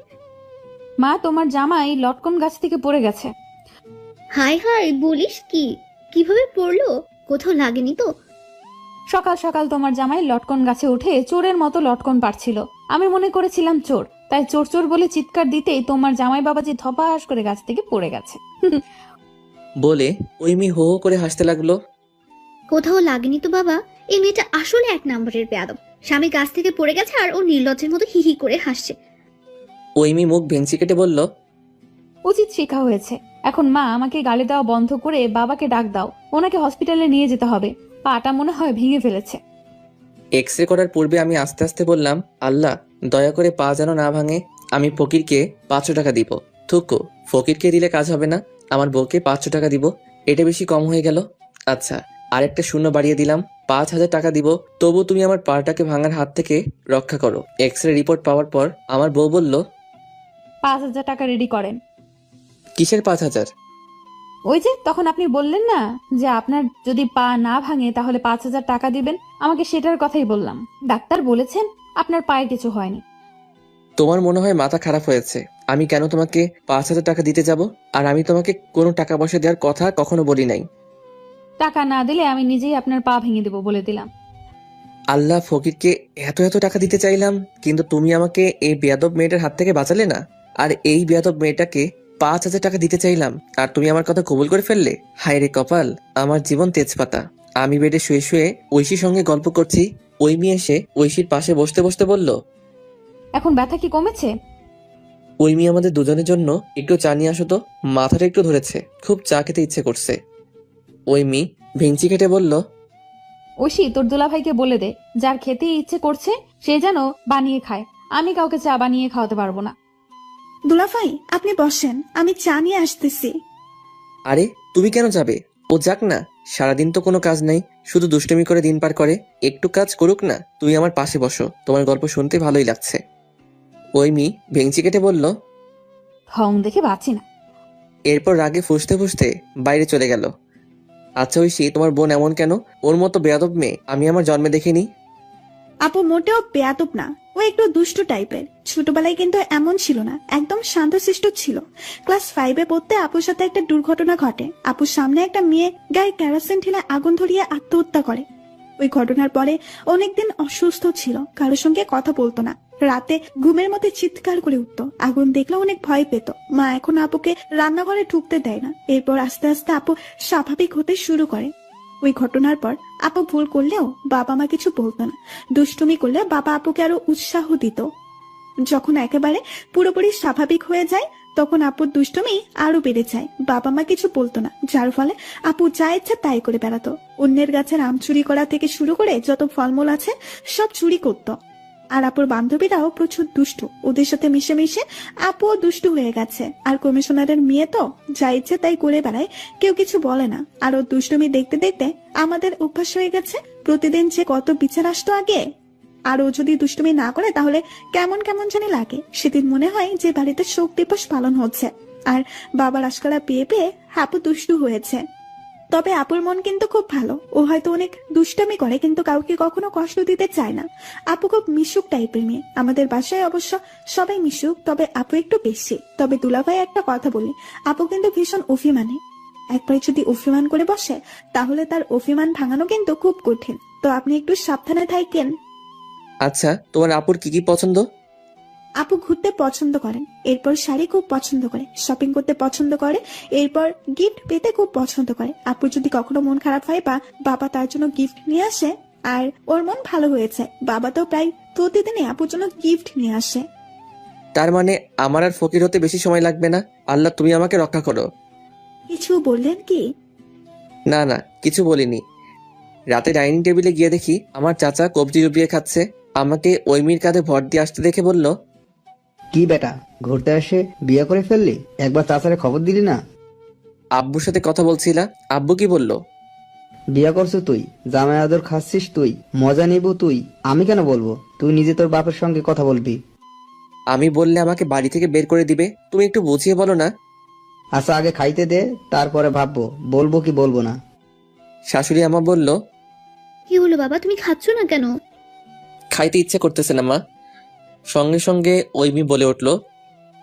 মা, তোমার জামাই লটকন গাছ থেকে পড়ে গেছে। হায় হায়, বলিস কি? কিভাবে পড়লো? কোথাও লাগেনি তো? সকাল সকাল তোমার জামাই লটকন গাছে উঠে চোরের মতো লটকন পারছিল। আমি মনে করেছিলাম চোর, তাই চোর চোর বলে চিৎকার দিতেই তোমার জামাই বাবাজি ধপাস করে গাছ থেকে পড়ে গেছে। বলে ওই মেয়ে হো হো করে হাসতে লাগলো। কোথাও লাগেনি তো বাবা। এই মেয়েটা আসলে 1 নম্বরের বেয়াদব। স্বামী গাছ থেকে পড়ে গেছে আর ও নির্লজ্জের মতো হি হি করে হাসছে। ওই মেয়ে মুখ ভেঙচি কেটে বলল, উচিত শিক্ষা হয়েছে। এখন মা, আমাকে গালি দেওয়া বন্ধ করে বাবাকে ডাক দাও, ওনাকে হসপিটালে নিয়ে যেতে হবে। পাটা মনে হয় ভেঙে ফেলেছে। এক্স রে করার পূর্বে আমি আস্তে আস্তে বললাম, আল্লাহ দয়া করে পা যেন না ভাঙে। আমি ফকিরকে 500 টাকা দিব। থুকু, ফকিরকে দিলে কাজ হবে না, আমার বউকে 500 টাকা দিব। এটা বেশি কম হয়ে গেল। আচ্ছা, আরেকটা শূন্য বাড়িয়ে দিলাম, 5000 টাকা দিব। তবু তুমি আমার পাটাকে ভাঙার হাত থেকে রক্ষা করো। এক্স রে রিপোর্ট পাওয়ার পর আমার বউ বলল, 5000 টাকা রেডি করেন। কিসের 5000? ওই যে তখন আপনি বললেন না যে আপনার যদি পা না ভাঙে তাহলে 5000 টাকা দিবেন, আমাকে সেটার কথাই বললাম। ডাক্তার বলেছেন আপনার পায়ে কিছু হয়নি। তোমার মনে হয় মাথা খারাপ হয়েছে। আমি কেন তোমাকে 5000 টাকা দিতে যাব? আর আমি তোমাকে কোনো টাকা পয়সা দেওয়ার কথা কখনো বলি নাই। টাকা না দিলে আমি নিজেই আপনার পা ভেঙে দেবো বলে দিলাম। আল্লাহ, ফকিরকে এত এত টাকা দিতে চাইলাম, কিন্তু তুমি আমাকে এই বেয়াদব মেয়েটার হাত থেকে বাঁচালে না। আর এই বেয়াদব মেয়েটাকে 5000 টাকা দিতে চাইলাম, আর তুমি আমার কথা কবুল করে ফেললে। হায় রে কপাল, আমার জীবন তেজপাতা। আমি বেডে শুয়ে শুয়ে ঐশীর সঙ্গে গল্প করছি, ওই মেয়ে এসে ঐশীর পাশে বসতে বসতে বলল, এখন ব্যথা কি কমেছে? ওই মেয়ে আমাদের দুজনের জন্য একটু চা নিয়ে আসো তো, মাথাটা একটু ধরেছে, খুব চা খেতে ইচ্ছে করছে। ওই মেয়ে ভেঙচি কেটে বলল, ঐশী, তোর দুলাভাইকে বলে দে, যার খেতে ইচ্ছে করছে সে যেন বানিয়ে খায়। আমি কাউকে চা বানিয়ে খাওয়াতে পারবো না। দুলাভাই, আপনি বসেন, আমি চা নিয়ে আসতেছি। আরে তুমি কেন যাবে? ও যাক না, সারাদিন তো কোনো কাজ নাই, শুধু দুষ্টুমি করে দিন পার করে। একটু কাজ করুক না। তুমি আমার পাশে বসো, তোমার গল্প শুনতে ভালোই লাগছে। ওই মেয়ে ভেঙচি কেটে বলল। ঢং দেখে বাঁচি না। এরপর রাগে ফুঁসতে ফুঁসতে বাইরে চলে গেল। আচ্ছা ঐশী, তোমার বোন এমন কেন? ওর মতো বেয়াদব মেয়ে আমি আমার জন্মে দেখিনি। আপু মোটেও বেয়াদব না, ও একটু দুষ্টু টাইপের। ছোটবেলায় কিন্তু এমন ছিল না, একদম শান্তশিষ্ট ছিল। ক্লাস 5-এ পড়তে আপুর সাথে একটা দুর্ঘটনা ঘটে। আপুর সামনে একটা মেয়ে গায়ে কেরোসিন ঢেলে আগুন ধরিয়ে আত্মহত্যা করে। ওই ঘটনার পরে অনেকদিন অসুস্থ ছিল, কারোর সঙ্গে কথা বলতো না। রাতে ঘুমের মধ্যে চিৎকার করে উঠতো, আগুন দেখলে অনেক ভয় পেত। মা এখন আপুকে রান্নাঘরে ঢুকতে দেয় না। এরপর আস্তে আস্তে আপু স্বাভাবিক হতে শুরু করে। ওই ঘটনার পর আপু ভুল করলেও বাবা মা কিছু বলতো না। দুষ্টুমি করলে বাবা আপুকে আরো উৎসাহ দিত। যখন একেবারে পুরোপুরি স্বাভাবিক হয়ে যায় তখন আপুর দুষ্টুমি আরো বেড়ে যায়। বাবা মা কিছু বলতো না, যার ফলে আপু যা ইচ্ছা তাই করে বেড়াতো। অন্যের গাছের আম চুরি করা থেকে শুরু করে যত ফলমূল আছে সব চুরি করতো। আর আপুর বান্ধবীরাও প্রচুর দুষ্টু, ওদের সাথে মিশে মিশে আপুও দুষ্টু হয়ে গেছে। আর কমিশনারের মেয়ে তো যা ইচ্ছে তাই করে বেড়ায়, কেউ কিছু বলে না। আর ওর দুষ্টুমি দেখতে দেখতে আমাদের অভ্যাস হয়ে গেছে। প্রতিদিন যে কত বিচার আসতো আগে, আর ও যদি দুষ্টুমি না করে তাহলে কেমন কেমন জানি লাগে। সেদিন মনে হয় যে বাড়িতে শোক দিবস পালন হচ্ছে। আর বাবার আশকারা পেয়ে পেয়ে আপু দুষ্টু হয়েছে। তবে আপুর মন কিন্তু খুব ভালো। ও হয়তো অনেক দুষ্টামি করে কিন্তু কাউকে কখনো কষ্ট দিতে চায় না। আপু খুব মিশুক টাইপের মেয়ে। আমাদের বাসায় অবশ্য সবাই মিশুক, তবে আপু একটু বেশি। তবে দুলাভাই একটা কথা বলি, আপু কিন্তু ভীষণ অভিমানী। একবার যদি অভিমান করে বসে তাহলে তার অভিমান ভাঙানো কিন্তু খুব কঠিন। তো আপনি একটু সাবধানে থাকেন। আচ্ছা, তোমার আপুর কি কি পছন্দ? আপু ঘুরতে পছন্দ করেন, এরপর শাড়ি খুব পছন্দ করে, শপিং করতে পছন্দ করে, এরপর গিফট পেতে খুব পছন্দ করে। আপুর যদি কখনো মন খারাপ হয় বা বাবা তার জন্য গিফট নিয়ে আসে আর ওর মন ভালো হয়েছে, বাবা তো প্রায় প্রতিদিনই আপুর জন্য গিফট নিয়ে আসে। তার মানে আমার আর ফকির হতে বেশি সময় লাগবে না। আল্লাহ, তুমি আমাকে রক্ষা করো। কিছু বললেন কি? না না, কিছু বলিনি। রাতে ডাইনিং টেবিলে গিয়ে দেখি আমার চাচা কবজি ডুবিয়ে খাচ্ছে। আমাকে ওই মেয়ের কাঁধে ভর দিয়ে আসতে দেখে বলল, কি বেটা, ঘুরতে এসে বিয়ে করে ফেললি? একবার চাচারে খবর দিলি না? আব্বুর সাথে কথা বলছিলা। আব্বু কি বলল? বিয়ে করছো তুই, জামাই আদর খাচ্ছিস তুই, মজা নিব তুই। আমি কেন বলবো? তুই নিজে তোর বাপের সঙ্গে কথা বলবি। আমি বললে আমাকে বাড়ি থেকে বের করে দিবে। তুমি একটু বুঝিয়ে বলো না। আচ্ছা আগে খাইতে দে, তারপরে ভাববো বলবো কি বলবো না। শাশুড়ি আমা বলল, কি হলো বাবা, তুমি খাচ্ছ না কেন? খাইতে ইচ্ছে করতেছে না মা। সঙ্গে সঙ্গে ঐমি বলে উঠল,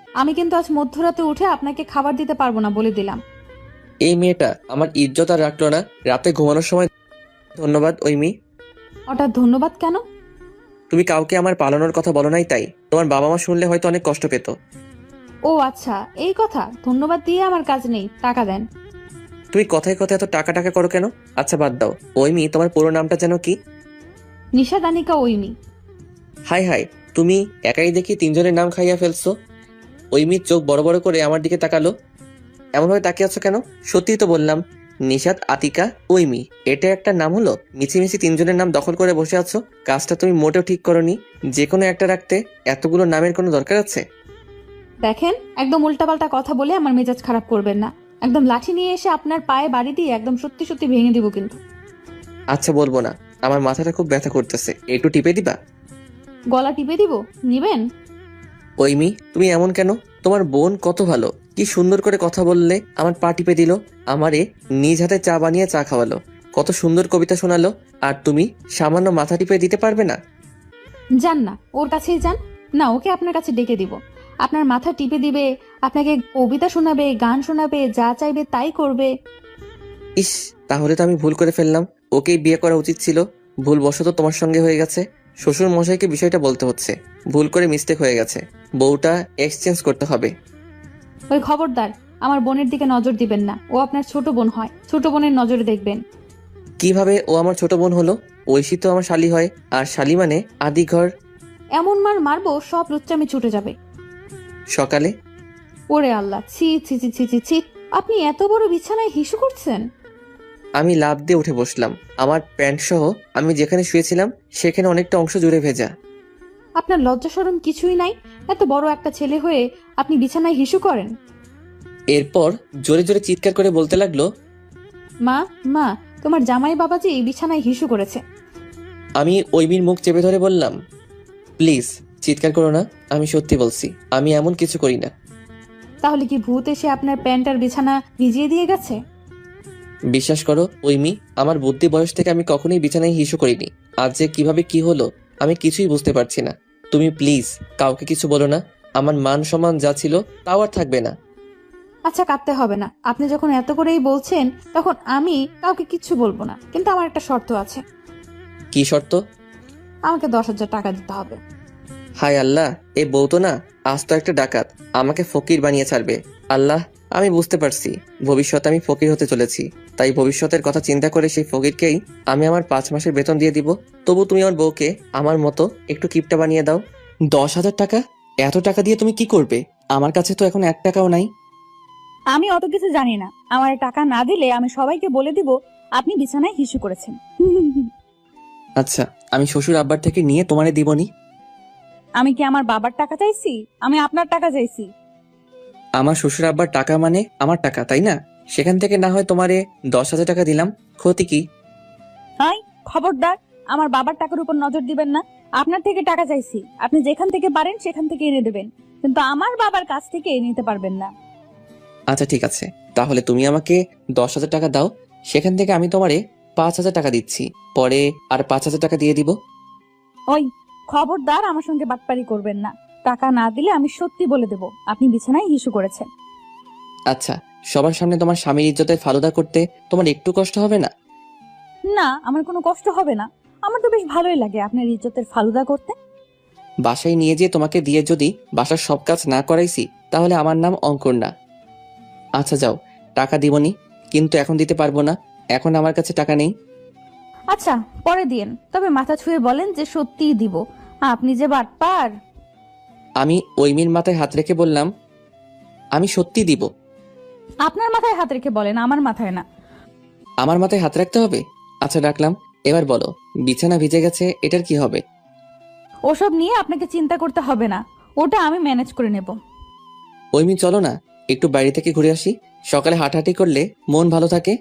আমি কিন্তু আজ মধ্যরাতে উঠে আপনাকে খাবার দিতে পারবো না, বলে দিলাম। এই মেয়েটা আমার ইজ্জত আর রাখলো না। রাতে ঘুমানোর সময় ধন্যবাদ ঐমি। হঠাৎ ধন্যবাদ কেন? তুমি কাউকে আমার পালানোর কথা বলো নাই, তাই তোমার বাবা মা শুনলে হয়তো অনেক কষ্ট পেত। ও আচ্ছা, এই কথা। ধন্যবাদ দিয়ে আমার কাজ নেই, টাকা দেন। তুমি কথায় কথায় এত টাকা টাকা করো কেন? আচ্ছা বাদ দাও, ঐমি তোমার পুরো নামটা যেন কি? নিশা দানিকা ঐমি। হাই হাই, তুমি একাই দেখি তিনজনের নাম খাইয়া ফেলছো। ঐমির চোখ বড় বড় করে আমার দিকে তাকালো। এমন ভাবে তাকিয়ে আছো কেন? সত্যিই তো বললাম, নিশাত, আতিকা, ঐমি, এটা একটা নাম হলো? মিছিমিছি তিনজনের নাম দখল করে বসে আছো। কাজটা তুমি মোটেও ঠিক করনি। যে কোনো একটা রাখতে এতগুলো নামের কোনো দরকার আছে? দেখেন, একদম উল্টাপাল্টা কথা বলে আমার মেজাজ খারাপ করবেন না। একদম লাঠি নিয়ে এসে আপনার পায়ে বাড়ি দিয়ে একদম সত্যি সত্যি ভেঙে দিব কিন্তু। আচ্ছা বলবো না, আমার মাথাটা খুব ব্যথা করতেছে, একটু টিপে দিবা? গলা টিপে দিব, নিবেন? ঐমি তুমি এমন কেন? তোমার বোন কত ভালো, কি সুন্দর করে কথা বললে, আমার পা টিপে দিল, আমারে নিজ হাতে চা বানিয়ে চা খাওয়ালো, কত সুন্দর কবিতা শোনালো, আর তুমি সামান্য মাথা টিপে দিতে পারবে না? যান না, ওর কাছেই যান না, ওকে আপনার কাছে ডেকে দিব। আপনার মাথা টিপে দিবে, আপনাকে কবিতা শোনাবে, গান শোনাবে, যা চাইবে তাই করবে। ইস, তাহলে তো আমি ভুল করে ফেললাম। ওকেই বিয়ে করা উচিত ছিল। ভুলবশত তোমার সঙ্গে হয়ে গেছে। শ্বশুর মশাইকে বিষয়টা বলতে হচ্ছে। ভুল করে মিস্টেক হয়ে গেছে। বউটা এক্সচেঞ্জ করতে হবে। ওই খবরদার, আমার বোনের দিকে নজর দিবেন না। ও আপনার ছোট বোন হয়, ছোট বোনের নজরে দেখবেন। কিভাবে ও আমার ছোট বোন হলো? ঐশী তো আমার শালি হয়, আর শালি মানে আদি ঘর। এমন মার মারবো সব লুচ্চামি ছুটে যাবে। সকালে ওরে আল্লাহ, ছি ছি ছি ছি ছি ছি, আপনি এত বড় বিছানায় হিসু করছেন? আমি লাফ দিয়ে উঠে বসলাম। আমার প্যান্ট সহ আমি যেখানে শুয়েছিলাম সেখানে অনেকটা অংশ জুড়ে ভেজা। আপনার লজ্জা শরম কিছুই নাই? এত বড় একটা ছেলে হয়ে আপনি বিছানায় হিসু করেন? এরপর জোরে জোরে চিৎকার করে বলতে লাগলো, মা মা, তোমার জামাই বাবাজি বিছানায় হিসু করেছে। আমি ঐমির মুখ চেপে ধরে বললাম, প্লিজ চিৎকার করো না, আমি সত্যি বলছি, আমি এমন কিছু করি না। তাহলে কি ভূত এসে আপনার প্যান্ট আর বিছানা ভিজিয়ে দিয়ে গেছে? বিশ্বাস করো ঐমি, আমার বুদ্ধি বয়স থেকে আমি কখনোই বিছানায় হিসু করিনি। আজ যে কিভাবে কি হলো আমি কিছুই বুঝতে পারছি না। তুমি প্লিজ কাউকে কিছু বলো না। আমার মান সম্মান যা ছিল তাও আর থাকবে না। আচ্ছা, কাঁদতে হবে না। আপনি যখন এত করেই বলছেন তখন আমি কাউকে কিচ্ছু বলবো না, কিন্তু আমার একটা শর্ত আছে। কি শর্ত? আমাকে 10,000 টাকা দিতে হবে। হায় আল্লাহ, এই বউ তো না আজ তো একটা ডাকাত, আমাকে ফকির বানিয়ে ছাড়বে। আল্লাহ, আমি বুঝতে পারছি ভবিষ্যতে আমি ফকির হতে চলেছি, তাই ভবিষ্যতের কথা চিন্তা করে সেই ফকিরকেই আমি আমার 5 মাসের বেতন দিয়ে দিব। তবু তুমি আমার বউকে আমার মতো একটু কিপটা বানিয়ে দাও। 10,000 টাকা? এত টাকা দিয়ে তুমি কি করবে? আমার কাছে তো এখন 1 টাকাও নাই। আমি অত কিছু জানি না। আমার টাকা না দিলে আমি সবাইকে বলে দিব আপনি বিছানায় হিসু করেছেন। আচ্ছা, আমি শ্বশুর আব্বার থেকে নিয়ে তোমারে দিবনি। আমি কি আমার বাবার টাকা চাইছি? আমি আপনার টাকা চাইছি। আমার শ্বশুর আব্বার টাকা মানে আমার টাকা, তাই না? সেখান থেকে না হয় তোমারে 10,000 টাকা দিলাম, ক্ষতি কি? হাই, খবরদার, আমার বাবার টাকার উপর নজর দিবেন না। আপনার থেকে টাকা চাইছি, আপনি যেখান থেকে পারেন সেখান থেকে এনে দেবেন, কিন্তু আমার বাবার কাছ থেকে নিতে পারবেন না। আচ্ছা ঠিক আছে, তাহলে তুমি আমাকে 10,000 টাকা দাও, সেখান থেকে আমি তোমারে 5,000 টাকা দিচ্ছি, পরে আর 5,000 টাকা দিয়ে দিব। ওই খবরদার, আমার সঙ্গে বাটপারি করবেন না। টাকা না দিলে আমি সত্যি বলে দেব আপনি বিছানায় হিসু করেছেন। আচ্ছা, সবার সামনে তোমার স্বামীর ইজ্জতের ফালুদা করতে তোমার একটু কষ্ট হবে না? না, আমার কোনো কষ্ট হবে না। আমার তো বেশ ভালোই লাগে আপনার ইজ্জতের ফালুদা করতে। বাসায় নিয়ে যেয়ে তোমাকে দিয়ে যদি বাসার সব কাজ না করাইছি তাহলে আমার নাম অঙ্কুর না। আচ্ছা যাও, টাকা দিবনি, কিন্তু এখন দিতে পারবো না, এখন আমার কাছে টাকা নেই। আচ্ছা, পরে দিয়েন, তবে মাথা ছুঁয়ে বলেন যে সত্যিই দিব। আপনি যে বাটপার। আমি ঐমির মাথায় হাত রেখে বললাম, আমি সত্যি দিব। আপনার মাথায় হাত রেখে বলেন, আমার মাথায় না। আমার মাথায় হাত রাখতে হবে? আচ্ছা রাখলাম, এবার বলো বিছানা ভিজে গেছে, এটার কি হবে? ওসব নিয়ে আপনাকে চিন্তা করতে হবে না, ওটা আমি ম্যানেজ করে নেব। ঐমি চলো না, একটু বাইরে থেকে ঘুরে আসি। সকালে হাঁটাহাঁটি করলে মন ভালো থাকে।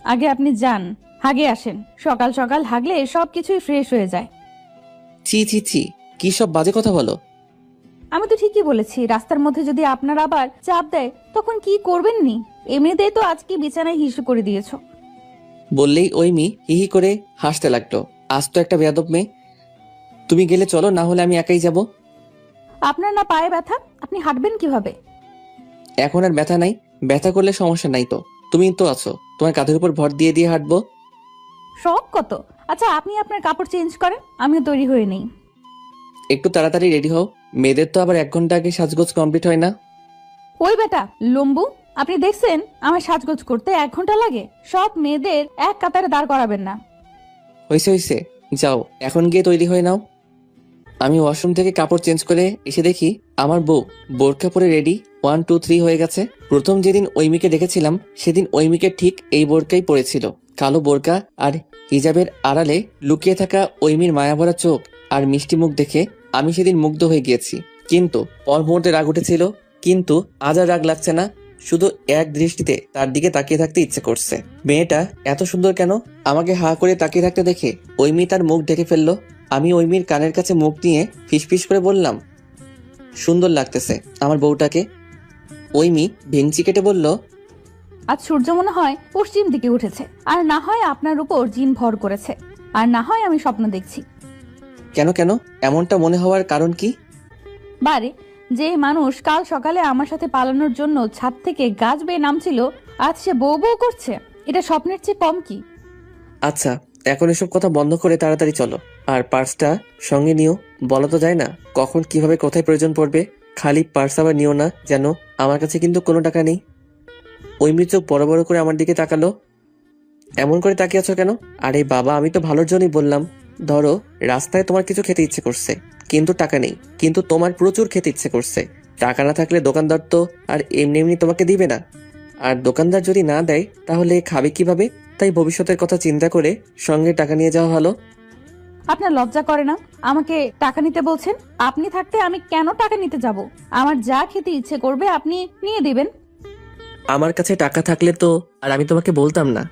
আগে আপনি যান, হাগে আসেন। সকাল সকাল হাগলে সব কিছুই ফ্রেশ হয়ে যায়। ছি ছি ছি, কি সব বাজে কথা বলো। আমি তো ঠিকই বলেছি, রাস্তার মধ্যে যদি আপনার আবার চাপ দেয় তখন কি করবেন নি? এমনিতেই তো আজকে বিছানায় হিসু করে দিয়েছো। বললেই ঐমি হিহি করে হাসতে লাগলো। আজ তো একটা বেয়াদব মেয়ে। তুমি গেলে চলো, না হলে আমি একাই যাব। আপনার না পায়ে ব্যথা, আপনি হাঁটবেন কিভাবে? এখন আর ব্যথা নাই। ব্যথা করলে সমস্যা নাই তো, তুমি তো আছো, তোমার কাঁধের উপর ভর দিয়ে দিয়ে হাঁটবো। শখ কত। আচ্ছা আপনি আপনার কাপড় চেঞ্জ করেন, আমিও তৈরি হয়ে নেই। একটু তাড়াতাড়ি রেডি হও, মেয়েদের তো আবার 1 ঘন্টা আগে সাজগোজ কমপ্লিট হয় না। ওই বেটা লম্বু, আপনি দেখছেন আমার সাজগোজ করতে 1 ঘন্টা লাগে? সব মেয়েদের এক কাতারে দাঁড় করাবেন না। হয়েছে হয়েছে, যাও এখন গিয়ে তৈরি হয়ে নাও। আমি ওয়াশরুম থেকে কাপড় চেঞ্জ করে এসে দেখি আমার বউ বোরকা পরে রেডি 1 2 3 হয়ে গেছে। প্রথম যেদিন ঐমিকে দেখেছিলাম সেদিন ঐমিকে ঠিক এই বোরকাই পরেছিল, কালো বোরকা, আর হিজাবের আড়ালে লুকিয়ে থাকা ঐমির মায়াভরা চোখ আর মিষ্টি মুখ দেখে আমি সেদিন মুগ্ধ হয়ে গিয়েছি। কিন্তু পর মুহূর্তে রাগ উঠেছিল, কিন্তু আজ আর রাগ লাগছে না। শুধু এক দৃষ্টিতে তার দিকে তাকিয়ে থাকতে ইচ্ছে করছে। মেয়েটা এত সুন্দর কেন? আমাকে হা করে তাকিয়ে থাকতে দেখে ঐমি তার মুখ ঢেকে ফেললো। আমি ঐমির কানের কাছে মুখ নিয়ে ফিসফিস করে বললাম, সুন্দর লাগতেছে আমার বউটাকে। ঐমি ভেঙচি কেটে বলল, আজ সূর্য মনে হয় পশ্চিম দিকে উঠেছে, আর না হয় আপনার উপর জিন ভর করেছে, আর না হয় আমি স্বপ্ন দেখছি। কেন কেন এমনটা মনে হওয়ার কারণ কি? বারে, যে মানুষ কাল সকালে আমার সাথে পালানোর জন্য ছাদ থেকে গাছ বেয়ে নামছিল, আজ সে বউ বউ করছে। এটা স্বপ্নের চেয়ে কম কি? আচ্ছা এখন এসব কথা বন্ধ করে তাড়াতাড়ি চলো, আর পার্সটা সঙ্গে নিও। বলা তো যায় না কখন কিভাবে কোথায় প্রয়োজন পড়বে। খালি পার্স আবার নিও না যেন, আমার কাছে কিন্তু কোনো টাকা নেই। ঐমি চোখ বড় বড় করে আমার দিকে তাকালো। এমন করে তাকিয়ে আছো কেন? আরে বাবা, আমি তো ভালোর জন্যই বললাম। ধরো রাস্তায় তোমার কিছু খেতে ইচ্ছে করছে, কিন্তু টাকা নেই, কিন্তু তোমার প্রচুর খেতে ইচ্ছে করছে। টাকা না থাকলে দোকানদার তো আর এমনি এমনি তোমাকে দিবে না, আর দোকানদার যদি না দেয় তাহলে খাবে কিভাবে? তাই ভবিষ্যতের কথা চিন্তা করে সঙ্গে টাকা নিয়ে যাওয়া ভালো। আপনার লজ্জা করে না আমাকে টাকা নিতে বলছেন? আপনি থাকতে আমি কেন টাকা নিতে যাব? আমার যা খেতে ইচ্ছে করবে আপনি নিয়ে দিবেন। আমার কাছে টাকা থাকলে তো আর আমি তোমাকে বলতাম না।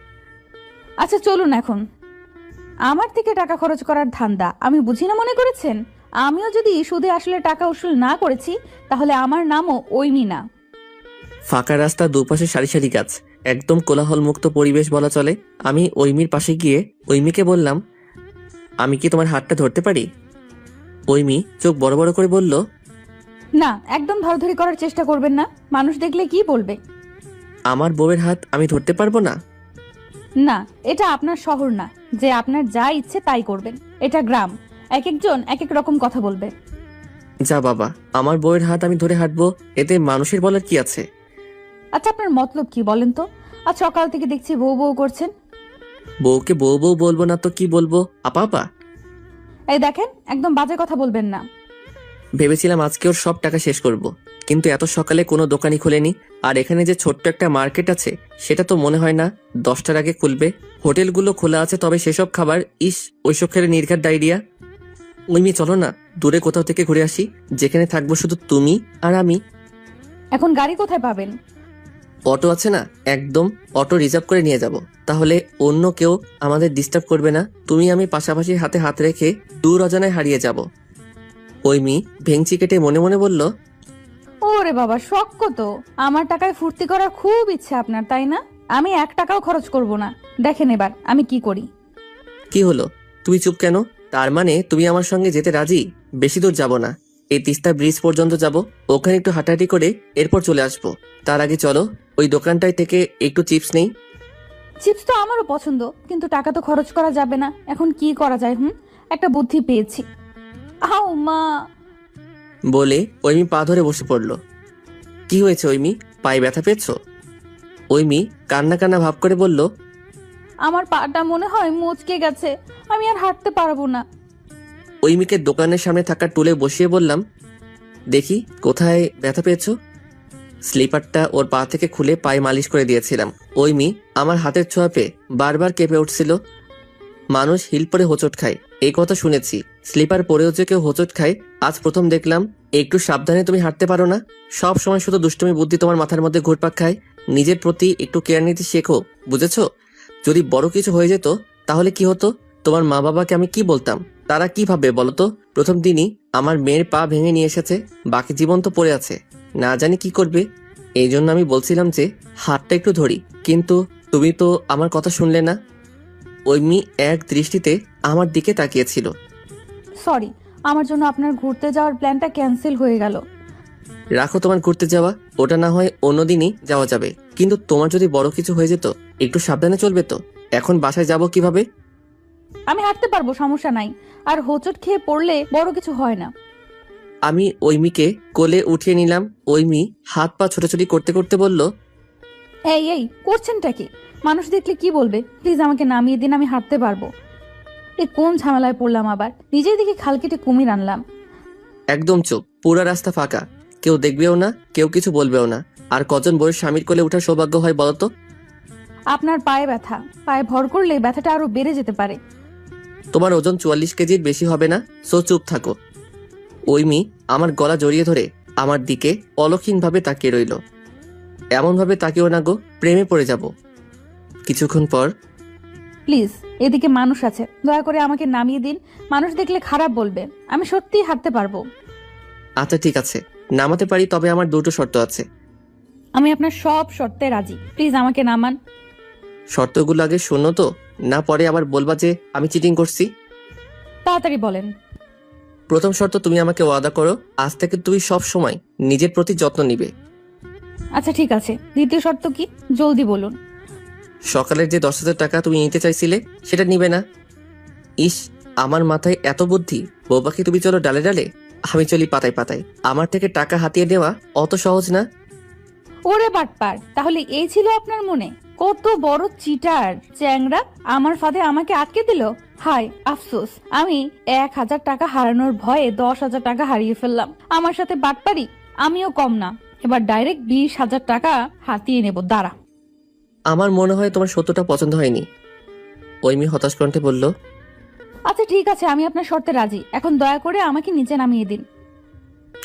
আচ্ছা চলুন এখন। আমার থেকে টাকা খরচ করার ধান্দা আমি বুঝি না মনে করেছেন? আমিও যদি সুদে আসলে টাকা উসুল না করেছি তাহলে আমার নামও ঐমি না। ফাঁকা রাস্তা, দুপাশে সারি সারি গাছ, একদম কোলাহল মুক্ত পরিবেশ বলা চলে। আমি ঐমির পাশে গিয়ে ঐমিকে বললাম, আমি কি তোমার হাতটা ধরতে পারি? ঐমি চোখ বড় বড় করে বলল, না, একদম ধরাধরি করার চেষ্টা করবেন না, মানুষ দেখলে কি বলবে? আমার বউয়ের হাত আমি ধরতে পারবো না? না, এটা আপনার শহর না যে আপনার যা ইচ্ছে তাই করবেন। এটা গ্রাম, এক একজন এক এক রকম কথা বলবে। যা বাবা, আমার বউয়ের হাত আমি ধরে হাঁটবো, এতে মানুষের বলার কি আছে? আচ্ছা আপনার মতলব কি বলেন তো? আজ সকাল থেকে দেখছি বউ বউ করছেন। বউকে বউ বউ বলবো না তো কি বলবো? আপা আপা। এই দেখেন, একদম বাজে কথা বলবেন না। ভেবেছিলাম আজকে ওর সব টাকা শেষ করব, কিন্তু এত সকালে কোনো দোকানই খোলেনি। আর এখানে যে ছোট্ট একটা মার্কেট আছে সেটা তো মনে হয় না 10টার আগে খুলবে। হোটেলগুলো খোলা আছে, তবে সেসব খাবার ইস, ওইসব খেলে নির্ঘাত ডায়রিয়া। ঐমি চলো না দূরে কোথাও থেকে ঘুরে আসি, যেখানে থাকবো শুধু তুমি আর আমি। এখন গাড়ি কোথায় পাবেন? অটো আছে না, একদম অটো রিজার্ভ করে নিয়ে যাব, তাহলে অন্য কেউ আমাদের ডিস্টার্ব করবে না। তুমি আমি পাশাপাশি হাতে হাত রেখে দূর অজানায় হারিয়ে যাব। ঐমি ভেঙচি কেটে মনে মনে বলল, ওরে বাবা, শখ কত! আমার টাকায় ফুর্তি করার খুব ইচ্ছে আপনার, তাই না? আমি 1 টাকাও খরচ করব না। দেখেন এবার আমি কি করি। কি হলো, তুমি চুপ কেন? তার মানে তুমি আমার সঙ্গে যেতে রাজি? বেশি দূর যাব না, এই তিস্তা ব্রিজ পর্যন্ত যাব, ওখানে একটু হাঁটাহাঁটি করে এরপর চলে আসবো। তার আগে চলো ওই দোকানটায় থেকে একটু চিপস নেই। চিপস তো আমারও পছন্দ, কিন্তু টাকা তো খরচ করা যাবে না। এখন কি করা যায়? একটা বুদ্ধি পেয়েছি। আও মা! বলে ঐমি পা ধরে বসে পড়লো। কি হয়েছে ঐমি, পায়ে ব্যথা পেয়েছো? ঐমি কান্না কান্না ভাব করে বলল, আমার পাটা মনে হয় মুচকে গেছে, আমি আর হাঁটতে পারবো না। ঐমিকে দোকানের সামনে থাকা টুলে বসিয়ে বললাম, দেখি কোথায় ব্যথা পেয়েছো। স্লিপারটা ওর পা থেকে খুলে পায়ে মালিশ করে দিয়েছিলাম। ঐমি আমার হাতের ছোঁয়া পেয়ে বারবার কেঁপে উঠছিল। মানুষ হিল পরে হোঁচট খায়, এই কথা শুনেছি, স্লিপার পরেও যে কেউ হোঁচট খায় আজ প্রথম দেখলাম। একটু সাবধানে তুমি হাঁটতে পারো না? সব সময় শুধু দুষ্টুমি বুদ্ধি তোমার মাথার মধ্যে ঘুরপাক খায়। নিজের প্রতি একটু কেয়ার নিতে শেখো, বুঝেছো? যদি বড় কিছু হয়ে যেত তাহলে কি হতো? তোমার মা বাবাকে আমি কি বলতাম? তারা কি ভাববে বলো তো? প্রথম দিনই আমার মেয়ের পা ভেঙে নিয়ে এসেছে, বাকি জীবন তো পড়ে আছে, না জানি কি করবে। এই জন্য আমি বলছিলাম যে হাতটা একটু ধরি, কিন্তু তুমি তো আমার কথা শুনলে না। ওই মেয়ে এক দৃষ্টিতে আমার দিকে তাকিয়েছিল। সরি, আমার জন্য আপনার ঘুরতে যাওয়ার প্ল্যানটা ক্যান্সেল হয়ে গেল। রাখো তোমার ঘুরতে যাওয়া, ওটা না হয় অন্যদিনই যাওয়া যাবে, কিন্তু তোমার যদি বড় কিছু হয়ে যেত একটু সাবধানে চলবে তো। এখন বাসায় যাব কিভাবে? আমি হাঁটতে পারবো, সমস্যা নাই। আর হোঁচট খেয়ে পড়লে বড় কিছু হয় না। আমি ওই মেয়েকে কোলে উঠিয়ে নিলাম। ওই মেয়ে হাত পা ছোটাছুটি করতে করতে বলল, এই এই করছেনটা কি? মানুষ দেখলে কি বলবে? প্লিজ আমাকে নামিয়ে দিন, আমি হাঁটতে পারবো। এই কোন ঝামেলায় পড়লাম আবার? নিজেই দিকে খাল কেটে কুমির আনলাম। একদম চুপ, পুরো রাস্তা ফাঁকা, কেউ দেখবেও না, কেউ কিছু বলবেও না। আর কজন বউয়ের স্বামীর কোলে ওঠার সৌভাগ্য হয় বলতো? আপনার পায়ে ব্যথা, পায়ে ভর করলে ব্যথাটা আরো বেড়ে যেতে পারে। তোমার ওজন 44 কেজির বেশি হবে না, সো চুপ থাকো। ওই মেয়ে আমার গলা জড়িয়ে ধরে আমার দিকে অলক্ষীনভাবে তাকিয়ে রইল। এমন ভাবে তাকিয়েও না গো, প্রেমে পড়ে যাব। কিছুক্ষণ পর, প্লিজ, এদিকে মানুষ আছে, দয়া করে আমাকে নামিয়ে দিন। মানুষ দেখলে খারাপ বলবে। আমি সত্যিই হাঁটতে পারবো। আচ্ছা ঠিক আছে, নামাতে পারি, তবে আমার দুটো শর্ত আছে। আমি আপনার সব শর্তে রাজি, প্লিজ আমাকে নামান। শর্তগুলো আগে শোনো তো, না পরে আবার বলবা যে আমি চিটিং করছি। তাড়াতাড়ি বলেন। প্রথম শর্ত, তুমি আমাকে ওয়াদা করো আজ থেকে তুমি সব সময় নিজের প্রতি যত্ন নিবে। আচ্ছা ঠিক আছে, দ্বিতীয় শর্ত কি? জলদি বলুন। সকালের যে 10,000 টাকা তুমি নিতে চাইছিলে সেটা নিবে না। ইস, আমার মাথায় এত বুদ্ধি। বৌবাকে তুমি চলো ডালে ডালে, আমি চলি পাতায় পাতায়। আমার থেকে টাকা হাতিয়ে নেওয়া অত সহজ না। ওরে বাটপার, তাহলে এই ছিল আপনার মনে? কত বড় চিটার চ্যাংরা! আমার ফাঁদে আমাকে আটকে দিল। হায় আফসোস, আমি 1,000 টাকা হারানোর ভয়ে 10,000 টাকা হারিয়ে ফেললাম। আমার সাথে বাটপারি, আমিও কম না। এবার ডাইরেক্ট 20,000 টাকা হাতিয়ে নেব, দাঁড়া। আমার মনে হয় তোমার সত্যটা পছন্দ হয়নি, ওই মেয়ে হতাশ কণ্ঠে বলল। আচ্ছা ঠিক আছে, আমি আপনার শর্তে রাজি। এখন দয়া করে আমাকে নিচে নামিয়ে দিন।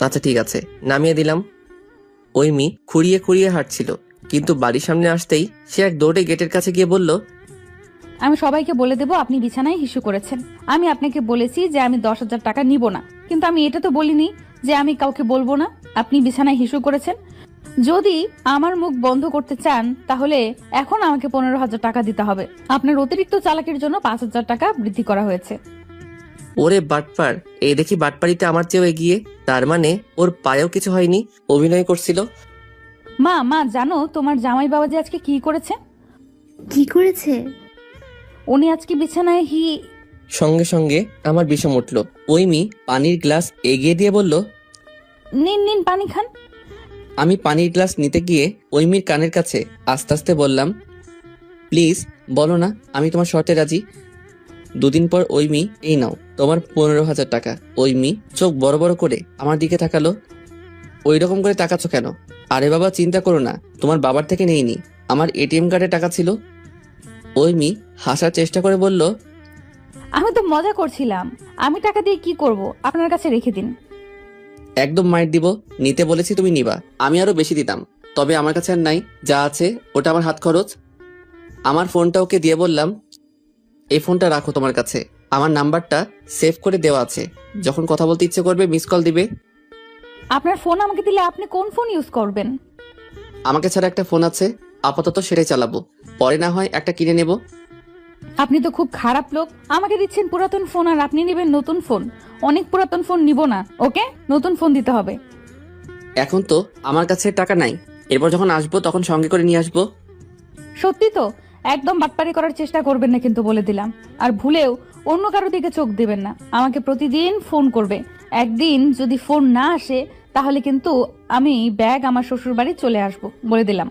আচ্ছা ঠিক আছে, নামিয়ে দিলাম। ওই মেয়ে খুঁড়িয়ে খুঁড়িয়ে হাঁটছিল, কিন্তু বাড়ির সামনে আসতেই সে এক দৌড়ে গেটের কাছে গিয়ে বলল, আমি সবাইকে বলে দেবো আপনি বিছানায় হিসু করেছেন। আমি আপনাকে বলেছি যে আমি 10,000 টাকা নিব না, কিন্তু আমি এটা তো বলিনি যে আমি কাউকে বলবো না আপনি বিছানায় হিসু করেছেন। যদি আমার মুখ বন্ধ করতে চান তাহলে এখন আমাকে 15,000 টাকা দিতে হবে। আপনার অতিরিক্ত চালাকির জন্য 5,000 টাকা বৃদ্ধি করা হয়েছে। ওরে বাটপার, এই দেখি বাটপারিতে আমার চেয়েও এগিয়ে। তার মানে ওর পায়েও কিছু হয়নি, অভিনয় করছিল। মা মা জানো তোমার জামাই বাবা যে আজকে কি করেছে? কি করেছে? উনি আজকে বিছানায় সঙ্গে সঙ্গে আমার বিষম উঠল। ওই মেয়ে পানির গ্লাস এগিয়ে দিয়ে বলল, নিন নিন পানি খান। আমি পানির গ্লাস নিতে গিয়ে ওই মেয়ের কানের কাছে আস্তে আস্তে বললাম, প্লিজ বলো না আমি তোমার শর্তে রাজি। দুদিন পর ওই মেয়ে, এই নাও তোমার 15,000 টাকা। ওই মেয়ে চোখ বড় বড় করে আমার দিকে তাকালো। ওই রকম করে তাকাচ্ছ কেন? আরে বাবা চিন্তা করো না, তোমার বাবার থেকে নেইনি, আমার এটিএম কার্ডে টাকা ছিল। ওই মেয়ে হাসার চেষ্টা করে বলল, আমি তো মজা করছিলাম। আমি টাকা দিয়ে কি করব? আপনার কাছে রেখে দিন। একদম মাইর দিব, নিতে বলেছি তুমি নিবা। আমি আরো বেশি দিতাম, তবে আমার কাছে আর নাই, যা আছে ওটা আমার হাত খরচ। আমার ফোনটা ওকে দিয়ে বললাম, এই ফোনটা রাখো তোমার কাছে, আমার নাম্বারটা সেভ করে দেওয়া আছে, যখন কথা বলতে ইচ্ছে করবে মিস কল দিবে। আপনার ফোন আমাকে দিলে আপনি কোন ফোন ইউজ করবেন? আমাকে ছাড়া একটা ফোন আছে, আপাতত সেটাই চালাবো, পরে না হয় একটা কিনে নেব। আপনি তো খুব খারাপ লোক। আমাকে দিচ্ছেন পুরাতন ফোন আর আপনি নেবেন নতুন ফোন। অনেক পুরাতন ফোন নিব না, ওকে? নতুন ফোন দিতে হবে। এখন তো আমার কাছে টাকা নাই, এরপর যখন আসবো তখন সঙ্গে করে নিয়ে আসবো। সত্যি তো? একদম বাটপারি করার চেষ্টা করবেন না কিন্তু, বলে দিলাম। আর ভুলেও অন্য কারো দিকে চোখ দিবেন না। আমাকে প্রতিদিন ফোন করবে। একদিন যদি ফোন না আসে তাহলে কিন্তু আমি ব্যাগ আমার শ্বশুর বাড়ি চলে আসবো, বলে দিলাম।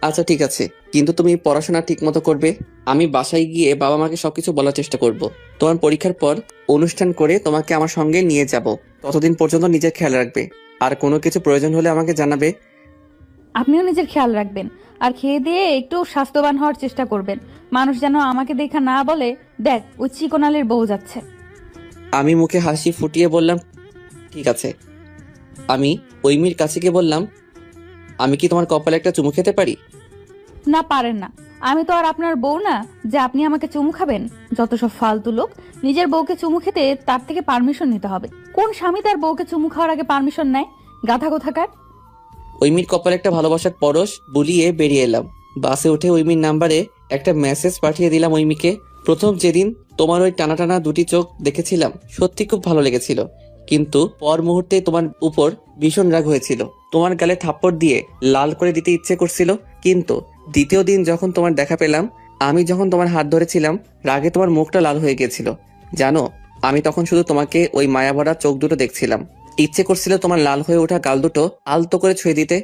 আচ্ছা ঠিক আছে, কিন্তু তুমি পড়াশোনা ঠিক মতো করবে। আমি বাসায় গিয়ে বাবা মাকে সবকিছু বলার চেষ্টা করব। তোমার পরীক্ষার পর অনুষ্ঠান করে তোমাকে আমার সঙ্গে নিয়ে যাব। ততদিন পর্যন্ত নিজের খেয়াল রাখবে, আর কোনো কিছু প্রয়োজন হলে আমাকে জানাবে। আপনিও নিজের খেয়াল রাখবেন, আর খেয়ে দিয়ে একটু স্বাস্থ্যবান হওয়ার চেষ্টা করবেন। মানুষ যেন আমাকে দেখা না বলে, দেখ ওই চিকনালের বউ যাচ্ছে। আমি মুখে হাসি ফুটিয়ে বললাম, ঠিক আছে। আমি ওই মেয়ের কাছে গিয়ে বললাম, আমি কি তোমার কপালে একটা চুমু খেতে পারি? না পারেন না, আমি তো আর আপনার বউ না যে আপনি আমাকে চুমু খাবেন। যত সব ফালতু লোক। নিজের বউকে চুমু খেতে তার থেকে পারমিশন নিতে হবে। কোন স্বামী তার বউকে চুমু খাওয়ার আগে পারমিশন নেয়? গাধা কোথাকার। ঐমির কপালে একটা ভালোবাসার পরশ বুলিয়ে বেরিয়ে এলাম। বাসে উঠে ঐমির নাম্বারে একটা মেসেজ পাঠিয়ে দিলাম ঐমিকে। প্রথম যেদিন তোমার ওই টানা টানা দুটি চোখ দেখেছিলাম সত্যি খুব ভালো লেগেছিল, কিন্তু পর মুহূর্তে তোমার উপর ভীষণ রাগ হয়েছিল। তোমার গালে থাপ্পড় দিয়ে লাল করে দিতে ইচ্ছে করছিল, কিন্তু দ্বিতীয় দিন যখন তোমার দেখা পেলাম, আমি যখন তোমার হাত ধরেছিলাম, রাগে তোমার মুখটা লাল হয়ে গেছিল। জানো, আমি তখন শুধু তোমাকে ওই মায়াভরা চোখ দুটো দেখছিলাম। ইচ্ছে করছিল তোমার লাল হয়ে ওঠা গাল দুটো আলতো করে ছুঁয়ে দিতে।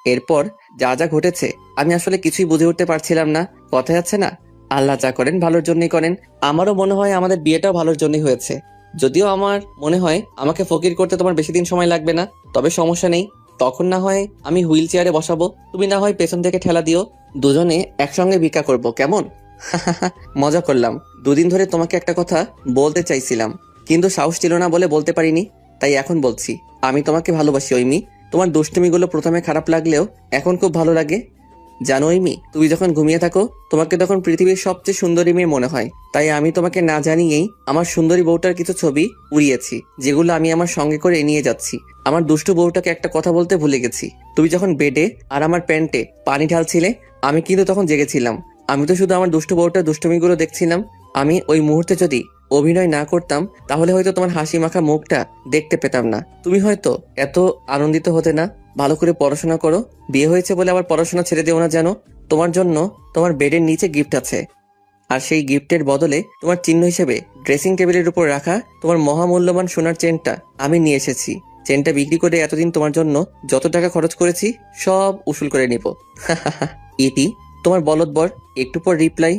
এরপর যা যা ঘটেছে আমি আসলে কিছুই বুঝে উঠতে পারছিলাম না। কথায় আছে না, আল্লাহ যা করেন ভালোর জন্যই করেন। আমারও মনে হয় আমাদের বিয়েটাও ভালোর জন্যই হয়েছে। যদিও আমার মনে হয় আমাকে ফকির করতে তোমার বেশি দিন সময় লাগবে না, তবে সমস্যা নেই। তখন না হয় আমি হুইল চেয়ারে বসাবো, তুমি না হয় পেছন থেকে ঠেলা দিও। দুজনে একসঙ্গে ভিক্ষা করব, কেমন? মজা করলাম। দুদিন ধরে তোমাকে একটা কথা বলতে চাইছিলাম, কিন্তু সাহস ছিল না বলে বলতে পারিনি, তাই এখন বলছি। আমি তোমাকে ভালোবাসি ঐমি। তোমার দুষ্টুমিগুলো প্রথমে খারাপ লাগলেও এখন খুব ভালো লাগে। জানো ঐমি, তুমি যখন ঘুমিয়ে থাকো তোমাকে তখন পৃথিবীর সবচেয়ে সুন্দরী মেয়ে মনে হয়। তাই আমি তোমাকে না জানিয়েই আমার সুন্দরী বউটার কিছু ছবি উড়িয়েছি, যেগুলো আমি আমার সঙ্গে করে নিয়ে যাচ্ছি। আমার দুষ্টু বউটাকে একটা কথা বলতে ভুলে গেছি। তুমি যখন বেডে আর আমার প্যান্টে পানি ঢালছিলে, আমি কিন্তু তখন জেগেছিলাম। আমি তো শুধু আমার দুষ্টু বউটার দুষ্টুমিগুলো দেখছিলাম। আমি ওই মুহূর্তে যদি অভিনয় না করতাম, তাহলে হয়তো তোমার হাসি মাখা মুখটা দেখতে পেতাম না। তুমি হয়তো এত আনন্দিত হতে না। ভালো করে পড়াশোনা করো। বিয়ে হয়েছে বলে আবার পড়াশোনা ছেড়ে দিও না যেন। তোমার জন্য তোমার বেডের নিচে গিফট আছে, আর সেই গিফটের বদলে তোমার চিহ্ন হিসেবে ড্রেসিং টেবিলের উপর রাখা তোমার মহামূল্যবান সোনার চেনটা আমি নিয়ে এসেছি। চেনটা বিক্রি করে এতদিন তোমার জন্য যত টাকা খরচ করেছি সব উসুল করে নিব। ইতি, তোমার বলদ বর। একটু পর রিপ্লাই।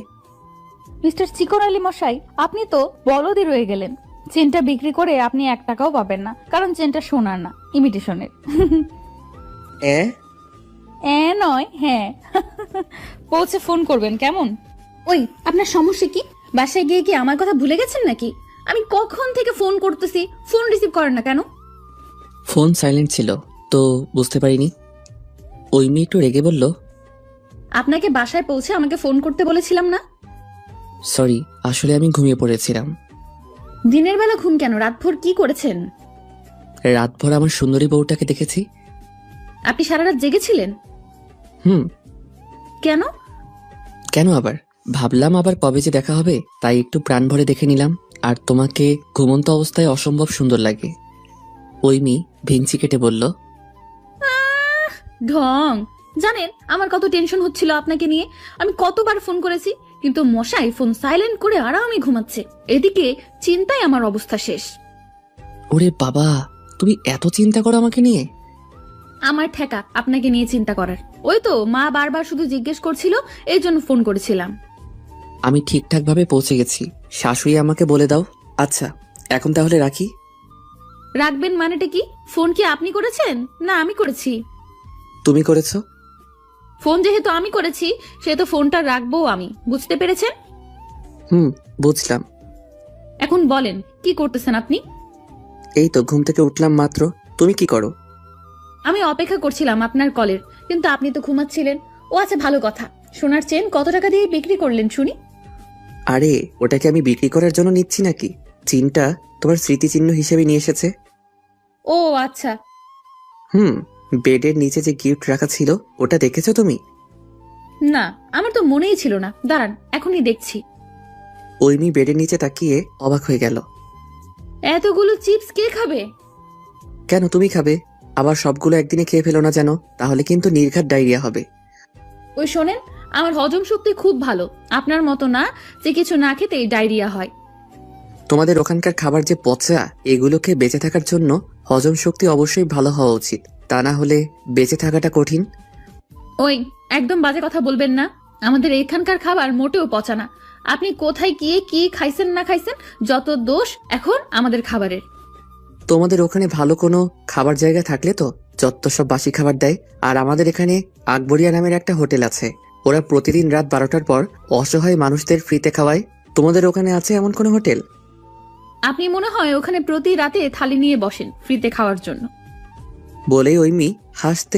মিস্টার চিকন আলী মশাই, আপনি তো বলদই রয়ে গেলেন। চেনটা বিক্রি করে আপনি 1 টাকাও পাবেন না, কারণ চেনটা সোনার না, ইমিটেশনের। নয়, হ্যাঁ। পৌঁছে ফোন করবেন, কেমন? ওই, আপনার সমস্যা কি? বাসায় গিয়ে কি আমার কথা ভুলে গেছেন নাকি? আমি কখন থেকে ফোন করতেছি, ফোন রিসিভ করেন না কেন? ফোন সাইলেন্ট ছিল তো বুঝতে পারিনি। ঐমি একটু রেগে বলল, আপনাকে বাসায় পৌঁছে আমাকে ফোন করতে বলেছিলাম না? সরি, আসলে আমি ঘুমিয়ে পড়েছিলাম। দিনের বেলা ঘুম কেন? রাতভর কি করেছেন? রাতভর আমার সুন্দরী বউটাকে দেখেছি। আপনি সারা রাত জেগেছিলেন? কেন? কেন আবার? ভাবলাম আবার কবে যে দেখা হবে, তাই একটু প্রাণ ভরে দেখে নিলাম। আর তোমাকে ঘুমন্ত অবস্থায় অসম্ভব সুন্দর লাগে। ঐমি ভেঙচি কেটে বলল, ঢং। জানেন আমার কত টেনশন হচ্ছিল আপনাকে নিয়ে। আমি কতবার ফোন করেছি, কিন্তু মশাই ফোন সাইলেন্ট করে আরামে ঘুমাচ্ছে। এদিকে চিন্তায় আমার অবস্থা শেষ। ওরে বাবা, তুমি এত চিন্তা করো আমাকে নিয়ে? আমার ঠেকা আপনাকে নিয়ে চিন্তা করার। ওই তো মা বারবার শুধু জিজ্ঞেস করছিল, এই জন্য ফোন করেছিলাম। আমি ঠিকঠাক ভাবে পৌঁছে গেছি। শাশুড়ি আমাকে বলে দাও। আচ্ছা, এখন তাহলে রাখি। রাখবেন মানেটা কি? ফোন কি আপনি করেছেন না আমি করেছি? তুমি করেছো। ফোন যেহেতু আমি করেছি, সেহেতু ফোনটা রাখবো আমি, বুঝতে পেরেছেন? বুঝলাম। এখন বলেন কি করতেছেন আপনি? এই তো ঘুম থেকে উঠলাম মাত্র। তুমি কি করো? আমি অপেক্ষা করছিলাম আপনার কলের, কিন্তু আপনি তো ঘুমাচ্ছিলেন। ও আচ্ছা, ভালো কথা। সোনার চেন কত টাকা দিয়ে বিক্রি করলেন শুনি? আরে, ওটাকে আমি বিক্রি করার জন্য নিচ্ছি নাকি? চিনটা তোমার স্মৃতিচিহ্ন হিসেবে নিয়ে এসেছে। ও আচ্ছা। বেডের নিচে যে গিফট রাখা ছিল, ওটা দেখেছো তুমি? না, আমার তো মনেই ছিল না। দাঁড়ান, এখনই দেখছি। ঐমি বেডের নিচে তাকিয়ে অবাক হয়ে গেল। এতগুলো চিপস কে খাবে? কেন, তুমি খাবে? আবার সবগুলো একদিনে খেয়ে ফেলো না যেন, তাহলে কিন্তু নির্ঘাত ডায়রিয়া হবে। ওই শোনেন, আমার হজম শক্তি খুব ভালো। আপনার মতো না যে কিছু না খেতেই ডায়রিয়া হয়। তোমাদের ওখানকার খাবার যে পচা, এগুলোকে বেঁচে থাকার জন্য হজম শক্তি অবশ্যই ভালো হওয়া উচিত, তা না হলে বেঁচে থাকাটা কঠিন। ওই, একদম বাজে কথা বলবেন না। আমাদের এখানকার খাবার মোটেও পচা না। আপনি কোথায় গিয়ে কি খাইছেন না খাইছেন, যত দোষ এখন আমাদের খাবারের। তোমাদের ওখানে ভালো কোনো খাবার জায়গা থাকলে তো যত সব বাসি খাবার দেয়। আর আমাদের এখানে আকবরিয়া নামের একটা হোটেল আছে, ওরা প্রতিদিন রাত 12টার পর অসহায় মানুষদের ফ্রিতে খাওয়ায়। তোমাদের ওখানে আছে এমন কোনো হোটেল? আপনি মনে হয় ওখানে প্রতি রাতে থালি নিয়ে বসেন ফ্রিতে খাওয়ার জন্য। বলেই ঐমি হাসতে হাসতে